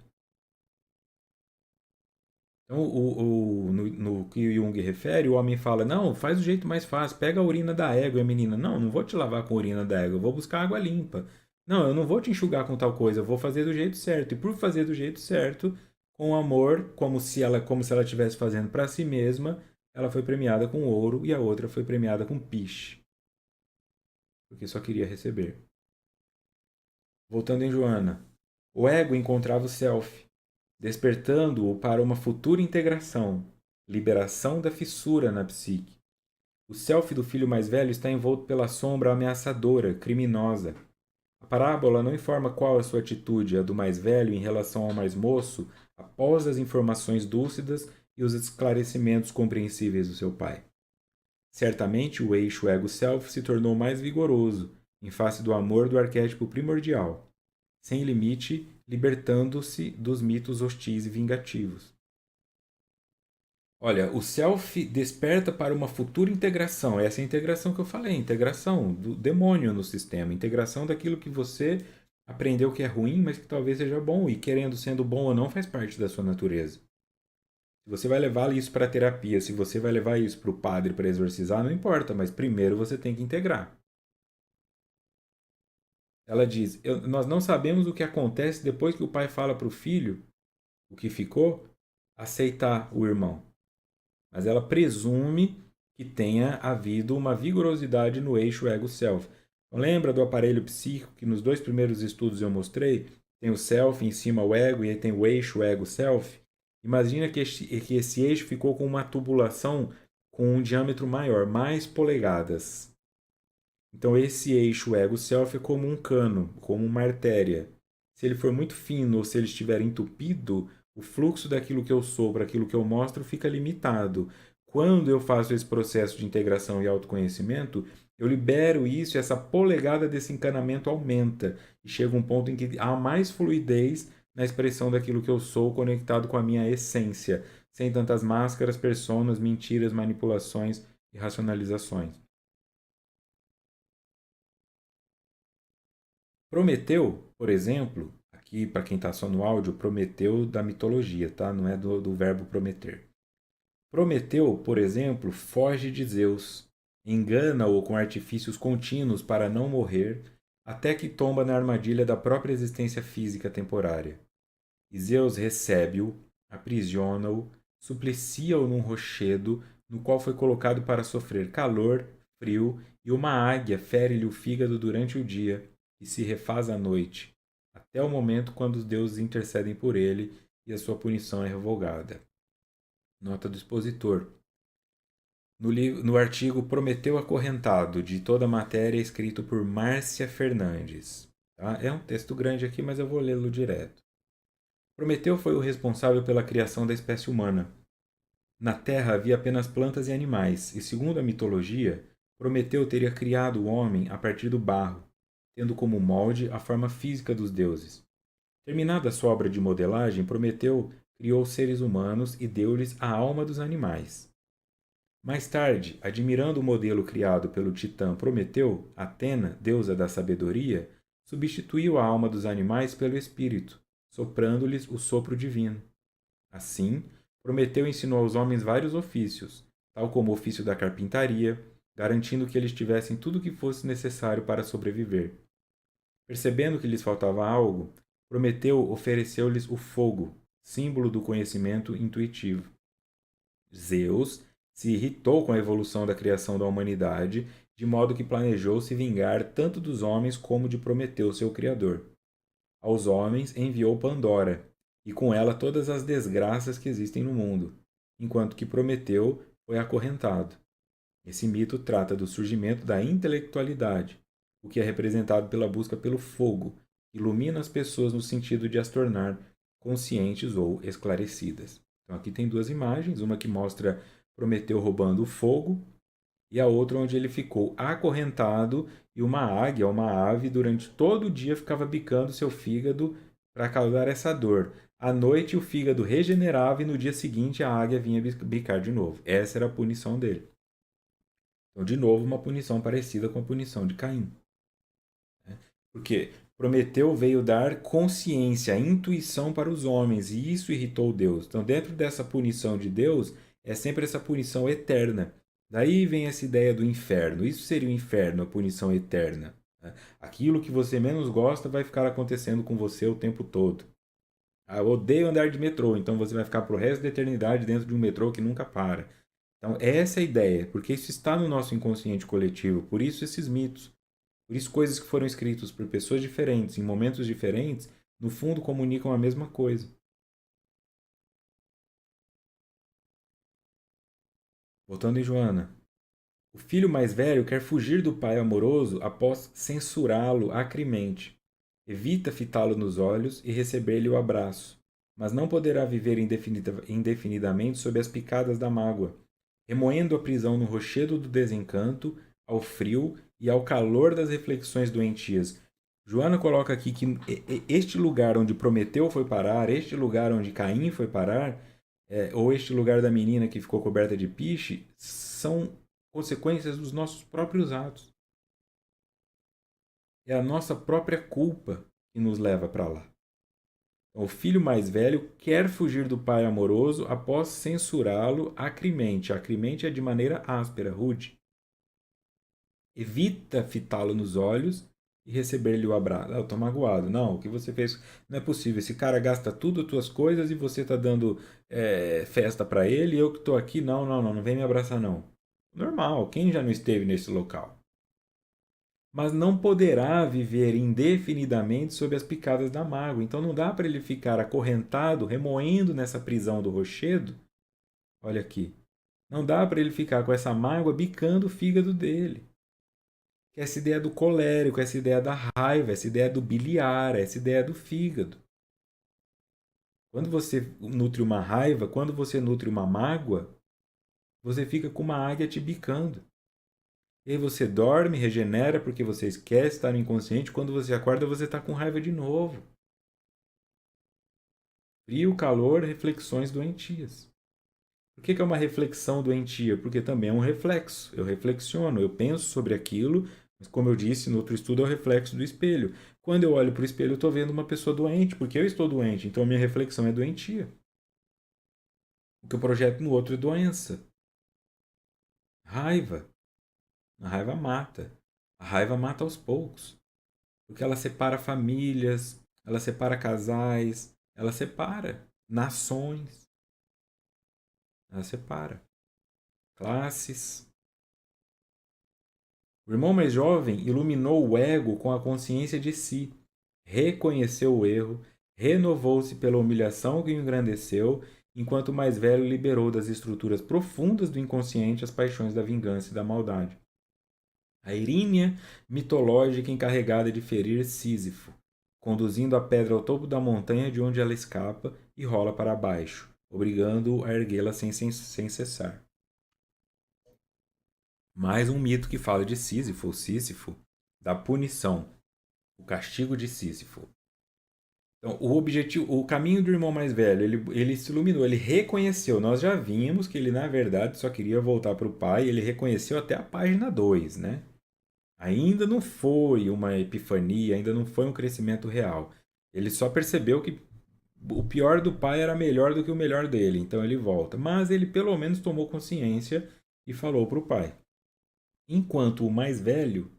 Então, no que o Jung refere, o homem fala: Não, faz do jeito mais fácil, pega a urina da égua. E a menina: Não, não vou te lavar com a urina da égua, eu vou buscar água limpa. Não, eu não vou te enxugar com tal coisa, eu vou fazer do jeito certo. E por fazer do jeito certo, com amor, como se ela estivesse fazendo para si mesma, ela foi premiada com ouro e a outra foi premiada com piche, porque só queria receber. Voltando em Joana, o ego encontrava o self, despertando-o para uma futura integração, liberação da fissura na psique. O self do filho mais velho está envolto pela sombra ameaçadora, criminosa. A parábola não informa qual a sua atitude, a do mais velho em relação ao mais moço, após as informações lúcidas e os esclarecimentos compreensíveis do seu pai. Certamente o eixo ego-self se tornou mais vigoroso, em face do amor do arquétipo primordial, sem limite, libertando-se dos mitos hostis e vingativos. Olha, o self desperta para uma futura integração. Essa é a integração que eu falei, integração do demônio no sistema, integração daquilo que você aprendeu que é ruim, mas que talvez seja bom e querendo sendo bom ou não faz parte da sua natureza. Se você vai levar isso para a terapia, se você vai levar isso para o padre para exorcizar, não importa, mas primeiro você tem que integrar. Ela diz: Nós não sabemos o que acontece depois que o pai fala para o filho o que ficou, aceitar o irmão. Mas ela presume que tenha havido uma vigorosidade no eixo ego-self. Então, lembra do aparelho psíquico que nos 2 primeiros estudos eu mostrei? Tem o self, em cima o ego, e aí tem o eixo ego-self. Imagina que esse eixo ficou com uma tubulação com um diâmetro maior, mais polegadas. Então esse eixo ego-self é como um cano, como uma artéria. Se ele for muito fino ou se ele estiver entupido, o fluxo daquilo que eu sou para aquilo que eu mostro fica limitado. Quando eu faço esse processo de integração e autoconhecimento, eu libero isso e essa polegada desse encanamento aumenta. E chega um ponto em que há mais fluidez na expressão daquilo que eu sou conectado com a minha essência, sem tantas máscaras, personas, mentiras, manipulações e racionalizações. Prometeu, por exemplo, aqui para quem está só no áudio, Prometeu da mitologia, tá? Não é do verbo prometer. Prometeu, por exemplo, foge de Zeus, engana-o com artifícios contínuos para não morrer, até que tomba na armadilha da própria existência física temporária. E Zeus recebe-o, aprisiona-o, suplicia-o num rochedo, no qual foi colocado para sofrer calor, frio, e uma águia fere-lhe o fígado durante o dia e se refaz à noite, até o momento quando os deuses intercedem por ele e a sua punição é revogada. Nota do expositor. No artigo Prometeu Acorrentado, de toda a matéria, escrito por Márcia Fernandes. Tá? É um texto grande aqui, mas eu vou lê-lo direto. Prometeu foi o responsável pela criação da espécie humana. Na Terra havia apenas plantas e animais, e segundo a mitologia, Prometeu teria criado o homem a partir do barro, tendo como molde a forma física dos deuses. Terminada sua obra de modelagem, Prometeu criou seres humanos e deu-lhes a alma dos animais. Mais tarde, admirando o modelo criado pelo titã Prometeu, Atena, deusa da sabedoria, substituiu a alma dos animais pelo espírito, soprando-lhes o sopro divino. Assim, Prometeu ensinou aos homens vários ofícios, tal como o ofício da carpintaria, garantindo que eles tivessem tudo o que fosse necessário para sobreviver. Percebendo que lhes faltava algo, Prometeu ofereceu-lhes o fogo, símbolo do conhecimento intuitivo. Zeus se irritou com a evolução da criação da humanidade, de modo que planejou se vingar tanto dos homens como de Prometeu, seu criador. Aos homens enviou Pandora, e com ela todas as desgraças que existem no mundo, enquanto que Prometeu foi acorrentado. Esse mito trata do surgimento da intelectualidade, o que é representado pela busca pelo fogo, que ilumina as pessoas no sentido de as tornar conscientes ou esclarecidas. Então aqui tem duas imagens, uma que mostra Prometeu roubando o fogo e a outra onde ele ficou acorrentado e uma águia, uma ave, durante todo o dia ficava bicando seu fígado para causar essa dor. À noite o fígado regenerava e no dia seguinte a águia vinha bicar de novo. Essa era a punição dele. Então, de novo, uma punição parecida com a punição de Caim. Porque Prometeu veio dar consciência, intuição para os homens, e isso irritou Deus. Então, dentro dessa punição de Deus, é sempre essa punição eterna. Daí vem essa ideia do inferno. Isso seria o inferno, a punição eterna. Aquilo que você menos gosta vai ficar acontecendo com você o tempo todo. Eu odeio andar de metrô, então você vai ficar pro resto da eternidade dentro de um metrô que nunca para. Então, essa é a ideia, porque isso está no nosso inconsciente coletivo, por isso esses mitos. Por isso, coisas que foram escritas por pessoas diferentes, em momentos diferentes, no fundo comunicam a mesma coisa. Voltando em Joana. O filho mais velho quer fugir do pai amoroso após censurá-lo acremente. Evita fitá-lo nos olhos e receber-lhe o abraço, mas não poderá viver indefinidamente sob as picadas da mágoa, remoendo a prisão no rochedo do desencanto, ao frio e ao calor das reflexões doentias. Joana coloca aqui que este lugar onde Prometeu foi parar, este lugar onde Caim foi parar, ou este lugar da menina que ficou coberta de piche, são consequências dos nossos próprios atos. É a nossa própria culpa que nos leva para lá. O filho mais velho quer fugir do pai amoroso após censurá-lo acremente. Acremente é de maneira áspera, rude. Evita fitá-lo nos olhos e receber-lhe o abraço. Eu tô magoado. Não, o que você fez não é possível. Esse cara gasta tudo as tuas coisas e você tá dando festa para ele e eu que tô aqui, não vem me abraçar não. Normal, quem já não esteve nesse local? Mas não poderá viver indefinidamente sob as picadas da mágoa. Então não dá para ele ficar acorrentado, remoendo nessa prisão do rochedo. Olha aqui. Não dá para ele ficar com essa mágoa bicando o fígado dele. Essa ideia do colérico, essa ideia da raiva, essa ideia do biliar, essa ideia do fígado. Quando você nutre uma raiva, quando você nutre uma mágoa, você fica com uma águia te bicando. E aí você dorme, regenera porque você esquece, está no inconsciente. Quando você acorda, você está com raiva de novo. Frio, calor, reflexões doentias. Por que é uma reflexão doentia? Porque também é um reflexo. Eu reflexiono, eu penso sobre aquilo, Mas como eu disse, no outro estudo é o reflexo do espelho. Quando eu olho para o espelho, eu estou vendo uma pessoa doente, porque eu estou doente, então a minha reflexão é doentia. O que eu projeto no outro é doença. Raiva. A raiva mata. A raiva mata aos poucos. Porque ela separa famílias, ela separa casais, ela separa nações, ela separa classes. O irmão mais jovem iluminou o ego com a consciência de si, reconheceu o erro, renovou-se pela humilhação que o engrandeceu, enquanto o mais velho liberou das estruturas profundas do inconsciente as paixões da vingança e da maldade. A Irínea mitológica encarregada de ferir Sísifo, conduzindo a pedra ao topo da montanha de onde ela escapa e rola para baixo, obrigando-o a erguê-la sem cessar. Mais um mito que fala de Sísifo, ou Sísifo, da punição, o castigo de Sísifo. Então, o caminho do irmão mais velho, ele se iluminou, ele reconheceu. Nós já vimos que ele, na verdade, só queria voltar para o pai, ele reconheceu até a página 2, né? Ainda não foi uma epifania, ainda não foi um crescimento real. Ele só percebeu que o pior do pai era melhor do que o melhor dele, então ele volta. Mas ele pelo menos tomou consciência e falou para o pai. Enquanto o mais velho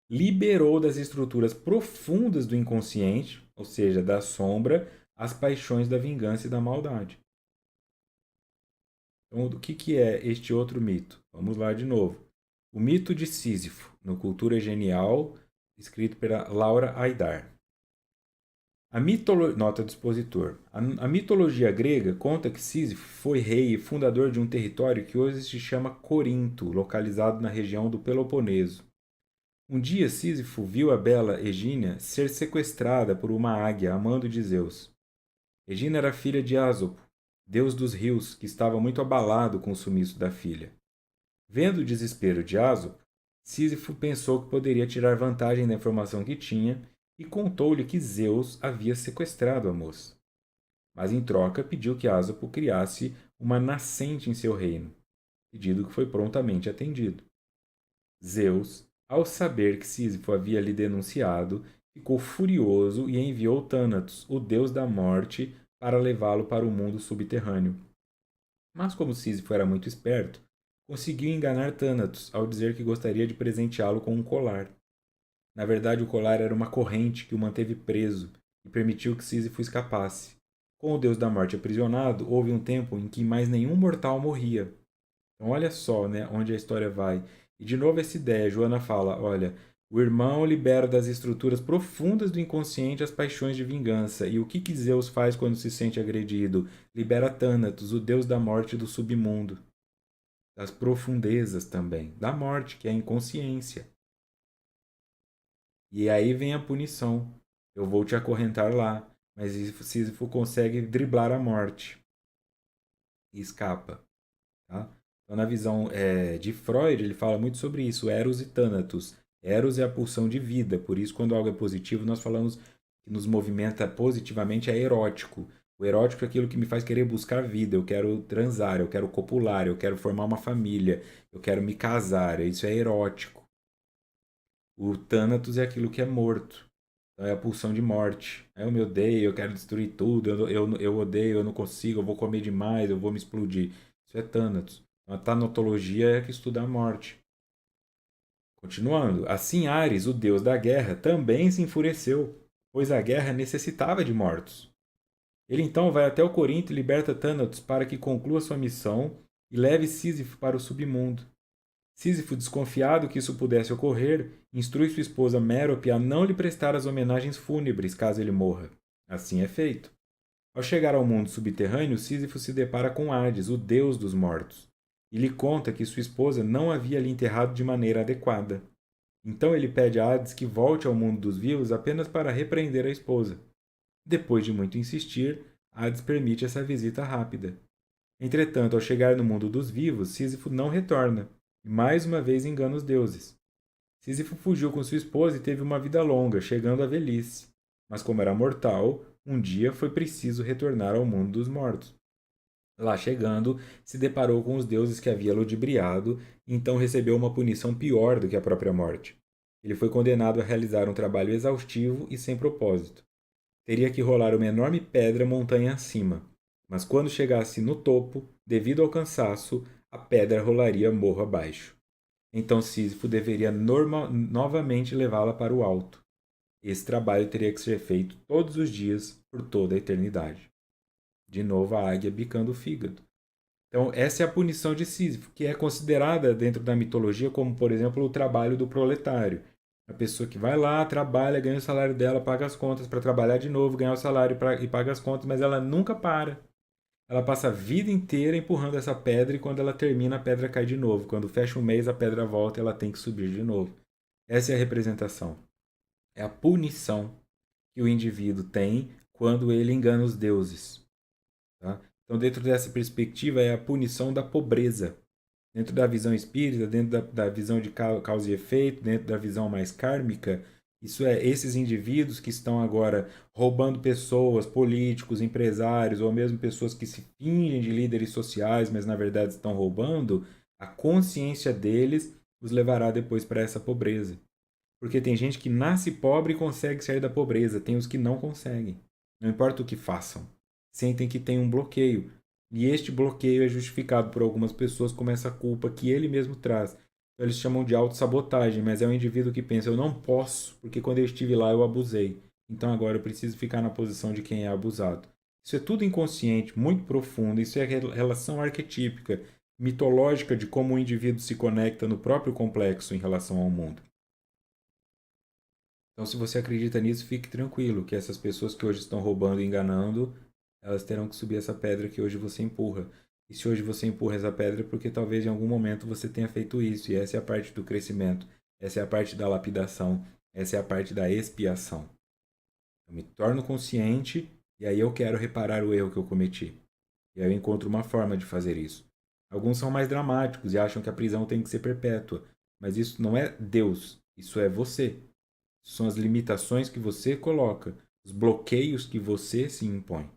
liberou das estruturas profundas do inconsciente, ou seja, da sombra, as paixões da vingança e da maldade. Então, o que é este outro mito? Vamos lá de novo. O mito de Sísifo, no Cultura Genial, escrito pela Laura Aidar. Nota do expositor. A mitologia grega conta que Sísifo foi rei e fundador de um território que hoje se chama Corinto, localizado na região do Peloponeso. Um dia Sísifo viu a bela Egínia ser sequestrada por uma águia a mando de Zeus. Egínia era filha de Ásopo, deus dos rios, que estava muito abalado com o sumiço da filha. Vendo o desespero de Ásopo, Sísifo pensou que poderia tirar vantagem da informação que tinha e contou-lhe que Zeus havia sequestrado a moça. Mas em troca pediu que Ásopo criasse uma nascente em seu reino, pedido que foi prontamente atendido. Zeus, ao saber que Sísifo havia lhe denunciado, ficou furioso e enviou Thanatos, o deus da morte, para levá-lo para o mundo subterrâneo. Mas como Sísifo era muito esperto, conseguiu enganar Thanatos ao dizer que gostaria de presenteá-lo com um colar. Na verdade, o colar era uma corrente que o manteve preso e permitiu que Sísifo escapasse. Com o deus da morte aprisionado, houve um tempo em que mais nenhum mortal morria. Então, olha só, né, onde a história vai. E de novo essa ideia, Joana fala, olha, o irmão libera das estruturas profundas do inconsciente as paixões de vingança. E o que Zeus faz quando se sente agredido? Libera Thanatos, o deus da morte do submundo. Das profundezas também. Da morte, que é a inconsciência. E aí vem a punição. Eu vou te acorrentar lá. Mas Sísifo consegue driblar a morte. E escapa. Tá? Então, na visão de Freud, ele fala muito sobre isso, Eros e Thanatos. Eros é a pulsão de vida, por isso, quando algo é positivo, nós falamos que nos movimenta positivamente é erótico. O erótico é aquilo que me faz querer buscar vida. Eu quero transar, eu quero copular, eu quero formar uma família, eu quero me casar. Isso é erótico. O Thanatos é aquilo que é morto. Então é a pulsão de morte. Eu me odeio, eu quero destruir tudo, eu odeio, eu não consigo, eu vou comer demais, eu vou me explodir. Isso é Thanatos. A tanatologia é que estuda a morte. Continuando, assim Ares, o deus da guerra, também se enfureceu, pois a guerra necessitava de mortos. Ele então vai até o Corinto e liberta Thanatos para que conclua sua missão e leve Sísifo para o submundo. Sísifo, desconfiado que isso pudesse ocorrer, instrui sua esposa Mérope a não lhe prestar as homenagens fúnebres caso ele morra. Assim é feito. Ao chegar ao mundo subterrâneo, Sísifo se depara com Hades, o deus dos mortos, e lhe conta que sua esposa não havia lhe enterrado de maneira adequada. Então ele pede a Hades que volte ao mundo dos vivos apenas para repreender a esposa. Depois de muito insistir, Hades permite essa visita rápida. Entretanto, ao chegar no mundo dos vivos, Sísifo não retorna, e mais uma vez engana os deuses. Sísifo fugiu com sua esposa e teve uma vida longa, chegando à velhice. Mas como era mortal, um dia foi preciso retornar ao mundo dos mortos. Lá chegando, se deparou com os deuses que havia ludibriado, e então recebeu uma punição pior do que a própria morte. Ele foi condenado a realizar um trabalho exaustivo e sem propósito. Teria que rolar uma enorme pedra montanha acima, mas quando chegasse no topo, devido ao cansaço, a pedra rolaria morro abaixo. Então Sísifo deveria novamente levá-la para o alto. Esse trabalho teria que ser feito todos os dias por toda a eternidade. De novo a águia bicando o fígado. Então, essa é a punição de Sísifo, que é considerada dentro da mitologia como, por exemplo, o trabalho do proletário. A pessoa que vai lá, trabalha, ganha o salário dela, paga as contas para trabalhar de novo, ganhar o salário e paga as contas, mas ela nunca para. Ela passa a vida inteira empurrando essa pedra e quando ela termina, a pedra cai de novo. Quando fecha um mês, a pedra volta e ela tem que subir de novo. Essa é a representação. É a punição que o indivíduo tem quando ele engana os deuses. Tá? Então, dentro dessa perspectiva, é a punição da pobreza. Dentro da visão espírita, dentro da visão de causa e efeito, dentro da visão mais kármica, isso é, esses indivíduos que estão agora roubando pessoas, políticos, empresários, ou mesmo pessoas que se fingem de líderes sociais, mas na verdade estão roubando, a consciência deles os levará depois para essa pobreza. Porque tem gente que nasce pobre e consegue sair da pobreza, tem os que não conseguem. Não importa o que façam. Sentem que tem um bloqueio. E este bloqueio é justificado por algumas pessoas como essa culpa que ele mesmo traz. Então, eles chamam de autossabotagem, mas é um indivíduo que pensa: eu não posso, porque quando eu estive lá eu abusei. Então agora eu preciso ficar na posição de quem é abusado. Isso é tudo inconsciente, muito profundo. Isso é relação arquetípica, mitológica de como o indivíduo se conecta no próprio complexo em relação ao mundo. Então, se você acredita nisso, fique tranquilo, que essas pessoas que hoje estão roubando e enganando, elas terão que subir essa pedra que hoje você empurra. E se hoje você empurra essa pedra, é porque talvez em algum momento você tenha feito isso. E essa é a parte do crescimento. Essa é a parte da lapidação. Essa é a parte da expiação. Eu me torno consciente e aí eu quero reparar o erro que eu cometi. E aí eu encontro uma forma de fazer isso. Alguns são mais dramáticos e acham que a prisão tem que ser perpétua. Mas isso não é Deus. Isso é você. São as limitações que você coloca, os bloqueios que você se impõe.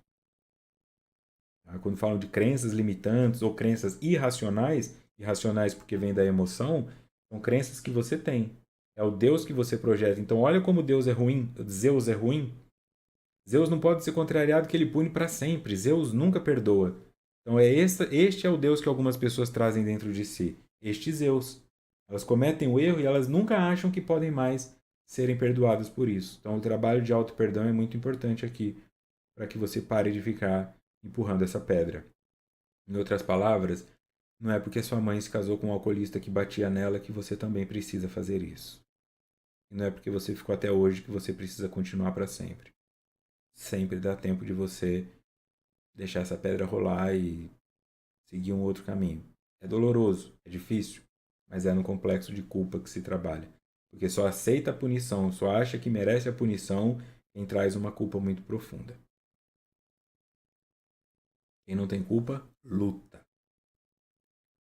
Quando falam de crenças limitantes ou crenças irracionais, irracionais porque vem da emoção, são crenças que você tem. É o Deus que você projeta. Então, olha como Deus é ruim, Zeus é ruim. Zeus não pode ser contrariado que ele pune para sempre. Zeus nunca perdoa. Então, este é o Deus que algumas pessoas trazem dentro de si. Este Zeus. Elas cometem o erro e elas nunca acham que podem mais serem perdoadas por isso. Então, o trabalho de auto-perdão é muito importante aqui para que você pare de ficar empurrando essa pedra. Em outras palavras, não é porque sua mãe se casou com um alcoolista que batia nela que você também precisa fazer isso. E não é porque você ficou até hoje que você precisa continuar para sempre. Sempre dá tempo de você deixar essa pedra rolar e seguir um outro caminho. É doloroso, é difícil, mas é no complexo de culpa que se trabalha. Porque só aceita a punição, só acha que merece a punição quem traz uma culpa muito profunda. Quem não tem culpa, luta.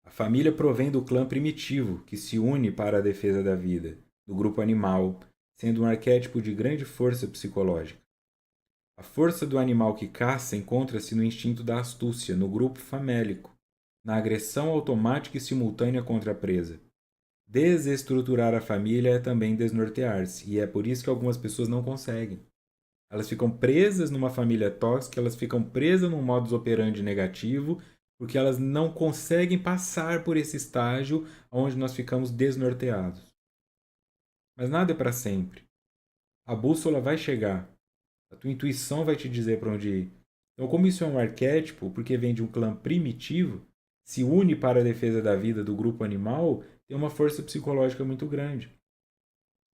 A família provém do clã primitivo, que se une para a defesa da vida, do grupo animal, sendo um arquétipo de grande força psicológica. A força do animal que caça encontra-se no instinto da astúcia, no grupo famélico, na agressão automática e simultânea contra a presa. Desestruturar a família é também desnortear-se, e é por isso que algumas pessoas não conseguem. Elas ficam presas numa família tóxica, elas ficam presas num modus operandi negativo, porque elas não conseguem passar por esse estágio onde nós ficamos desnorteados. Mas nada é para sempre. A bússola vai chegar. A tua intuição vai te dizer para onde ir. Então, como isso é um arquétipo, porque vem de um clã primitivo, se une para a defesa da vida do grupo animal, tem uma força psicológica muito grande.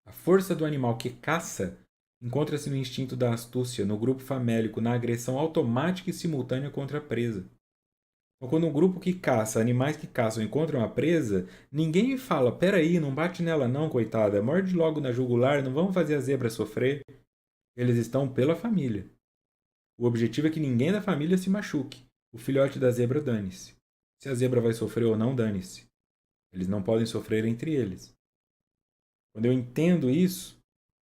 A força do animal que caça encontra-se no instinto da astúcia, no grupo famélico, na agressão automática e simultânea contra a presa. Então, quando um grupo que caça, animais que caçam, encontram a presa, ninguém fala: peraí, não bate nela não, coitada, morde logo na jugular, não vamos fazer a zebra sofrer. Eles estão pela família. O objetivo é que ninguém da família se machuque. O filhote da zebra dane-se. Se a zebra vai sofrer ou não, dane-se. Eles não podem sofrer entre eles. Quando eu entendo isso,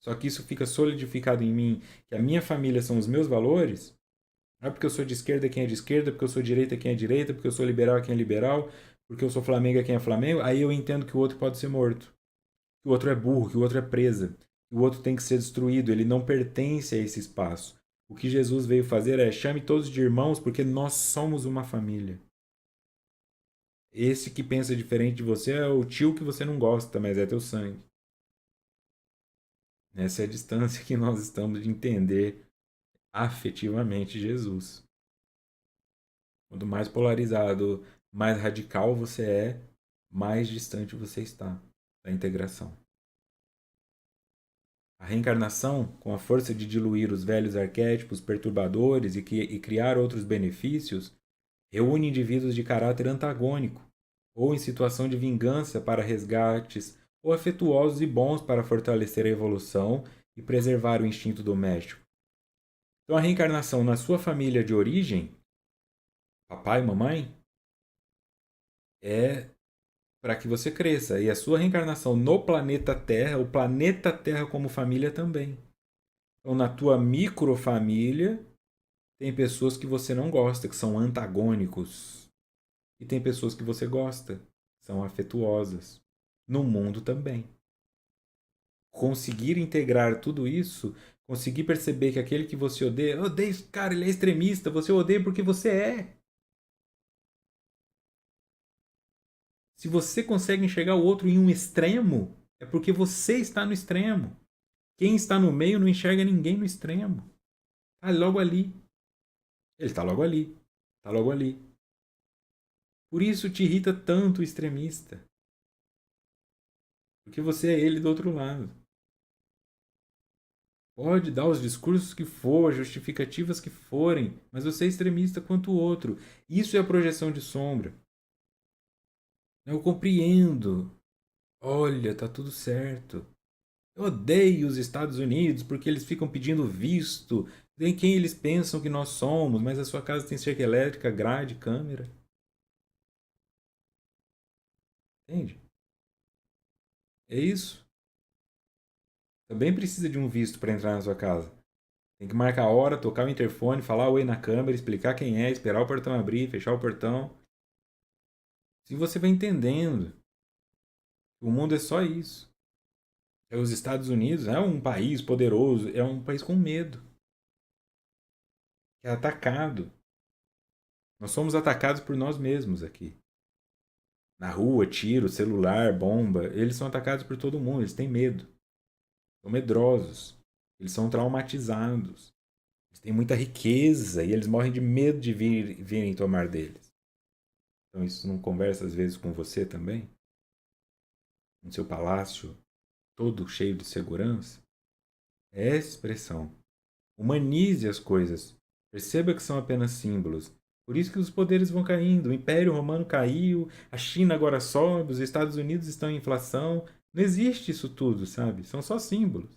só que isso fica solidificado em mim, que a minha família são os meus valores, não é porque eu sou de esquerda quem é de esquerda, porque eu sou de direita quem é direita, porque eu sou liberal quem é liberal, porque eu sou Flamengo quem é Flamengo, aí eu entendo que o outro pode ser morto. que o outro é burro, que o outro é presa, que o outro tem que ser destruído, ele não pertence a esse espaço. O que Jesus veio fazer é chame todos de irmãos porque nós somos uma família. Esse que pensa diferente de você é o tio que você não gosta, mas é teu sangue. Essa é a distância que nós estamos de entender afetivamente Jesus. Quanto mais polarizado, mais radical você é, mais distante você está da integração. A reencarnação, com a força de diluir os velhos arquétipos perturbadores e criar outros benefícios, reúne indivíduos de caráter antagônico, ou em situação de vingança para resgates, ou afetuosos e bons para fortalecer a evolução e preservar o instinto doméstico. Então, a reencarnação na sua família de origem, papai e mamãe, é para que você cresça. E a sua reencarnação no planeta Terra, o planeta Terra como família também. Então, na tua microfamília, tem pessoas que você não gosta, que são antagônicos. E tem pessoas que você gosta, são afetuosas. No mundo também. Conseguir integrar tudo isso, conseguir perceber que aquele que você odeia, odeia esse cara, ele é extremista, você odeia porque você é. Se você consegue enxergar o outro em um extremo, é porque você está no extremo. Quem está no meio não enxerga ninguém no extremo. Está logo ali. Ele está logo ali. Está logo ali. Por isso te irrita tanto o extremista. Porque você é ele do outro lado. Pode dar os discursos que for, justificativas que forem, mas você é extremista quanto o outro. Isso é a projeção de sombra. Eu compreendo. Olha, tá tudo certo. Eu odeio os Estados Unidos porque eles ficam pedindo visto. Tem quem eles pensam que nós somos, mas a sua casa tem cerca elétrica, grade, câmera. Entende? É isso. Também precisa de um visto para entrar na sua casa. Tem que marcar a hora, tocar o interfone, falar oi na câmera, explicar quem é, esperar o portão abrir, fechar o portão. Se você vai entendendo, o mundo é só isso. É os Estados Unidos, é um país poderoso, é um país com medo. É atacado. Nós somos atacados por nós mesmos aqui. Na rua, tiro, celular, bomba, eles são atacados por todo mundo, eles têm medo. São medrosos. Eles são traumatizados. Eles têm muita riqueza e eles morrem de medo de virem tomar deles. Então isso não conversa às vezes com você também? No seu palácio, todo cheio de segurança? É essa expressão. Humanize as coisas. Perceba que são apenas símbolos. Por isso que os poderes vão caindo. O Império Romano caiu, a China agora sobe, os Estados Unidos estão em inflação. Não existe isso tudo, sabe? São só símbolos.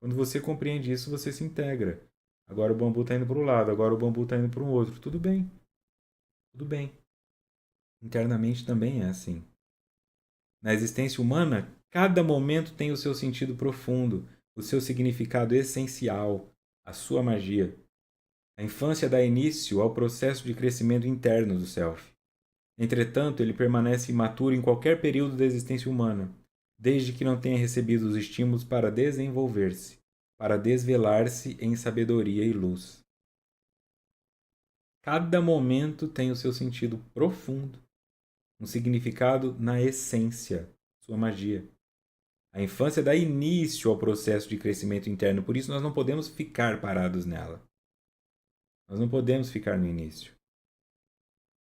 Quando você compreende isso, você se integra. Agora o bambu está indo para um lado, agora o bambu está indo para um outro. Tudo bem, tudo bem. Internamente também é assim. Na existência humana, cada momento tem o seu sentido profundo, o seu significado essencial, a sua magia. A infância dá início ao processo de crescimento interno do self. Entretanto, ele permanece imaturo em qualquer período da existência humana, desde que não tenha recebido os estímulos para desenvolver-se, para desvelar-se em sabedoria e luz. Cada momento tem o seu sentido profundo, um significado na essência, sua magia. A infância dá início ao processo de crescimento interno, por isso nós não podemos ficar parados nela. Nós não podemos ficar no início.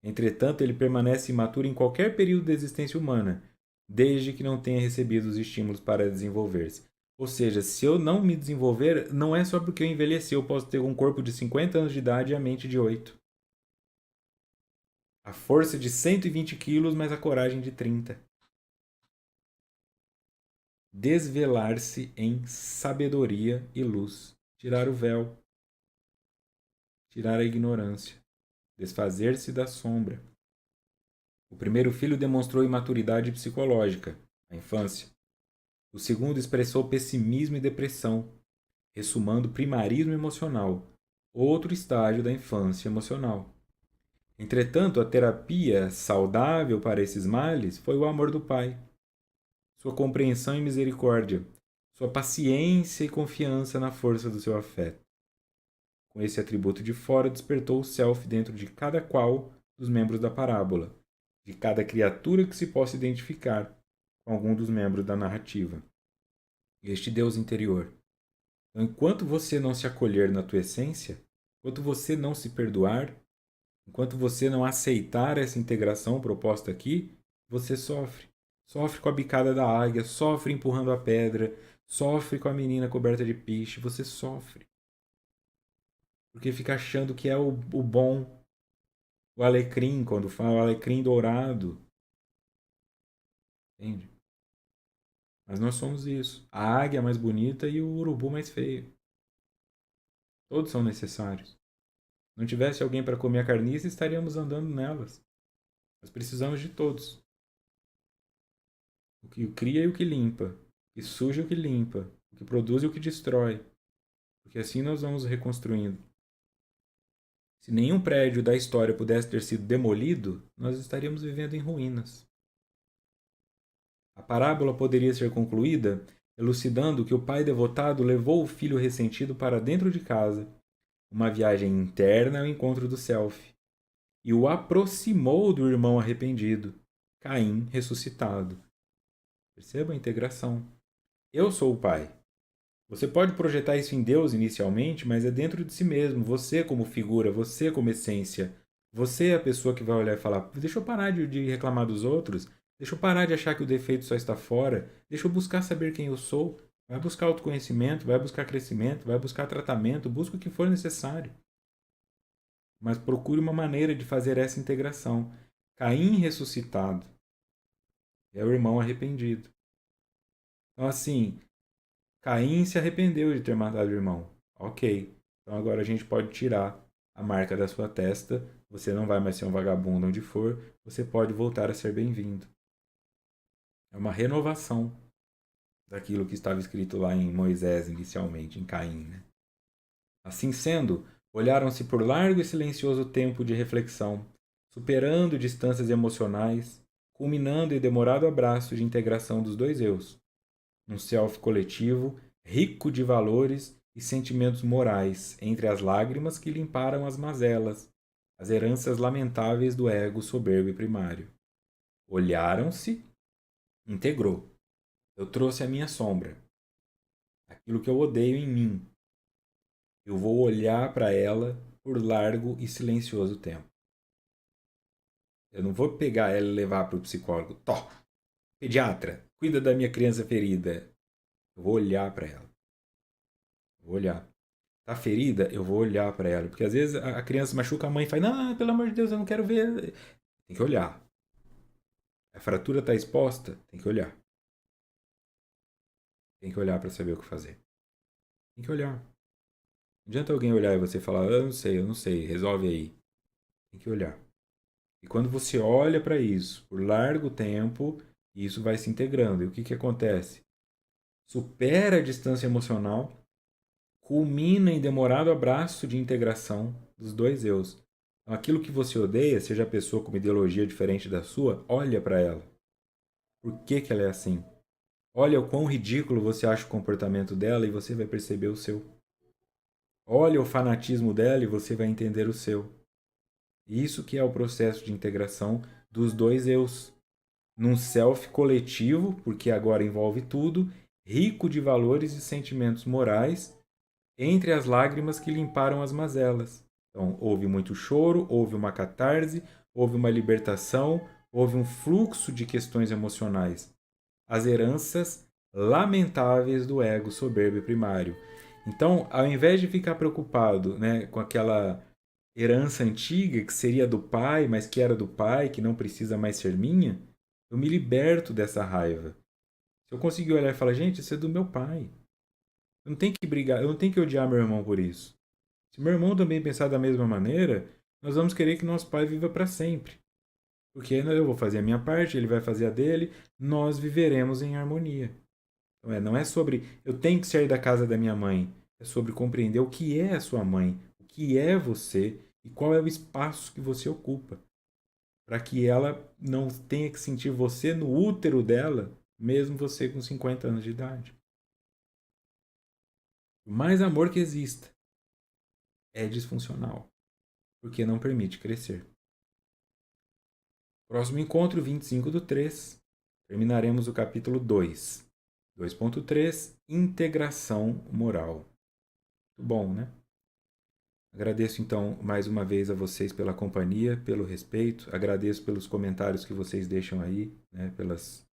Entretanto, ele permanece imaturo em qualquer período da existência humana, desde que não tenha recebido os estímulos para desenvolver-se. Ou seja, se eu não me desenvolver, não é só porque eu envelheci, eu posso ter um corpo de 50 anos de idade e a mente de 8. A força de 120 quilos, mas a coragem de 30. Desvelar-se em sabedoria e luz. Tirar o véu. Tirar a ignorância. Desfazer-se da sombra. O primeiro filho demonstrou imaturidade psicológica, a infância. O segundo expressou pessimismo e depressão, ressumando primarismo emocional, outro estágio da infância emocional. Entretanto, a terapia saudável para esses males foi o amor do pai. sua compreensão e misericórdia, sua paciência e confiança na força do seu afeto. Com esse atributo de fora, despertou o self dentro de cada qual dos membros da parábola, de cada criatura que se possa identificar com algum dos membros da narrativa. Este Deus interior. Então, enquanto você não se acolher na tua essência, enquanto você não se perdoar, enquanto você não aceitar essa integração proposta aqui, você sofre. Sofre com a bicada da águia, sofre empurrando a pedra, sofre com a menina coberta de piche, você sofre. Porque fica achando que é o bom, o alecrim, quando fala o alecrim dourado. Entende? Mas nós somos isso. A águia mais bonita e o urubu mais feio. Todos são necessários. Se não tivesse alguém para comer a carniça, estaríamos andando nelas. Nós precisamos de todos. O que cria e o que limpa. O que suja e o que limpa. O que produz e o que destrói. Porque assim nós vamos reconstruindo. Se nenhum prédio da história pudesse ter sido demolido, nós estaríamos vivendo em ruínas. A parábola poderia ser concluída elucidando que o pai devotado levou o filho ressentido para dentro de casa, uma viagem interna ao encontro do self, e o aproximou do irmão arrependido, Caim ressuscitado. Perceba a integração. Eu sou o pai. Você pode projetar isso em Deus inicialmente, mas é dentro de si mesmo, você como figura, você como essência. Você é a pessoa que vai olhar e falar: deixa eu parar de reclamar dos outros, deixa eu parar de achar que o defeito só está fora, deixa eu buscar saber quem eu sou. Vai buscar autoconhecimento, vai buscar crescimento, vai buscar tratamento, busca o que for necessário. Mas procure uma maneira de fazer essa integração. Caim ressuscitado é o irmão arrependido. Então, assim, Caim se arrependeu de ter matado o irmão. Ok. Então agora a gente pode tirar a marca da sua testa. Você não vai mais ser um vagabundo onde for. Você pode voltar a ser bem-vindo. É uma renovação daquilo que estava escrito lá em Moisés inicialmente, em Caim. Né? Assim sendo, olharam-se por largo e silencioso tempo de reflexão, superando distâncias emocionais, culminando em demorado abraço de integração dos dois eus, num self coletivo rico de valores e sentimentos morais, entre as lágrimas que limparam as mazelas, as heranças lamentáveis do ego soberbo e primário. Olharam-se, integrou. Eu trouxe a minha sombra, aquilo que eu odeio em mim. Eu vou olhar para ela por largo e silencioso tempo. Eu não vou pegar ela e levar para o psicólogo. Tó, pediatra, cuida da minha criança ferida. Eu vou olhar para ela. Eu vou olhar. Tá ferida? Eu vou olhar para ela. Porque às vezes a criança machuca a mãe e fala: não, pelo amor de Deus, eu não quero ver. Tem que olhar. A fratura está exposta? Tem que olhar. Tem que olhar para saber o que fazer. Tem que olhar. Não adianta alguém olhar e você falar: eu não sei, resolve aí. Tem que olhar. E quando você olha para isso por largo tempo, isso vai se integrando. E o que acontece? Supera a distância emocional, culmina em demorado abraço de integração dos dois eus. Então, aquilo que você odeia, seja a pessoa com uma ideologia diferente da sua, olha para ela. Por que ela é assim? Olha o quão ridículo você acha o comportamento dela e você vai perceber o seu. Olha o fanatismo dela e você vai entender o seu. Isso que é o processo de integração dos dois eus. Num self coletivo, porque agora envolve tudo, rico de valores e sentimentos morais, entre as lágrimas que limparam as mazelas. Então, houve muito choro, houve uma catarse, houve uma libertação, houve um fluxo de questões emocionais. As heranças lamentáveis do ego soberbo e primário. Então, ao invés de ficar preocupado, né, com aquela herança antiga que seria do pai, mas que era do pai, que não precisa mais ser minha, eu me liberto dessa raiva. Se eu conseguir olhar e falar: gente, isso é do meu pai. Eu não tenho que brigar, eu não tenho que odiar meu irmão por isso. Se meu irmão também pensar da mesma maneira, nós vamos querer que nosso pai viva para sempre. Porque eu vou fazer a minha parte, ele vai fazer a dele, nós viveremos em harmonia. Então, não é sobre eu tenho que sair da casa da minha mãe. É sobre compreender o que é a sua mãe, o que é você e qual é o espaço que você ocupa. Para que ela não tenha que sentir você no útero dela mesmo você com 50 anos de idade. O mais amor que exista é disfuncional, porque não permite crescer. Próximo encontro, 25/3, terminaremos o capítulo 2. 2.3, integração moral. Muito bom, né? Agradeço então mais uma vez a vocês pela companhia, pelo respeito, agradeço pelos comentários que vocês deixam aí, né? Pelas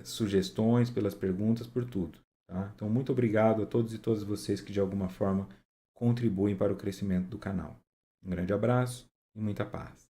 sugestões, pelas perguntas, por tudo. Tá? Então, muito obrigado a todos e todas vocês que de alguma forma contribuem para o crescimento do canal. Um grande abraço e muita paz.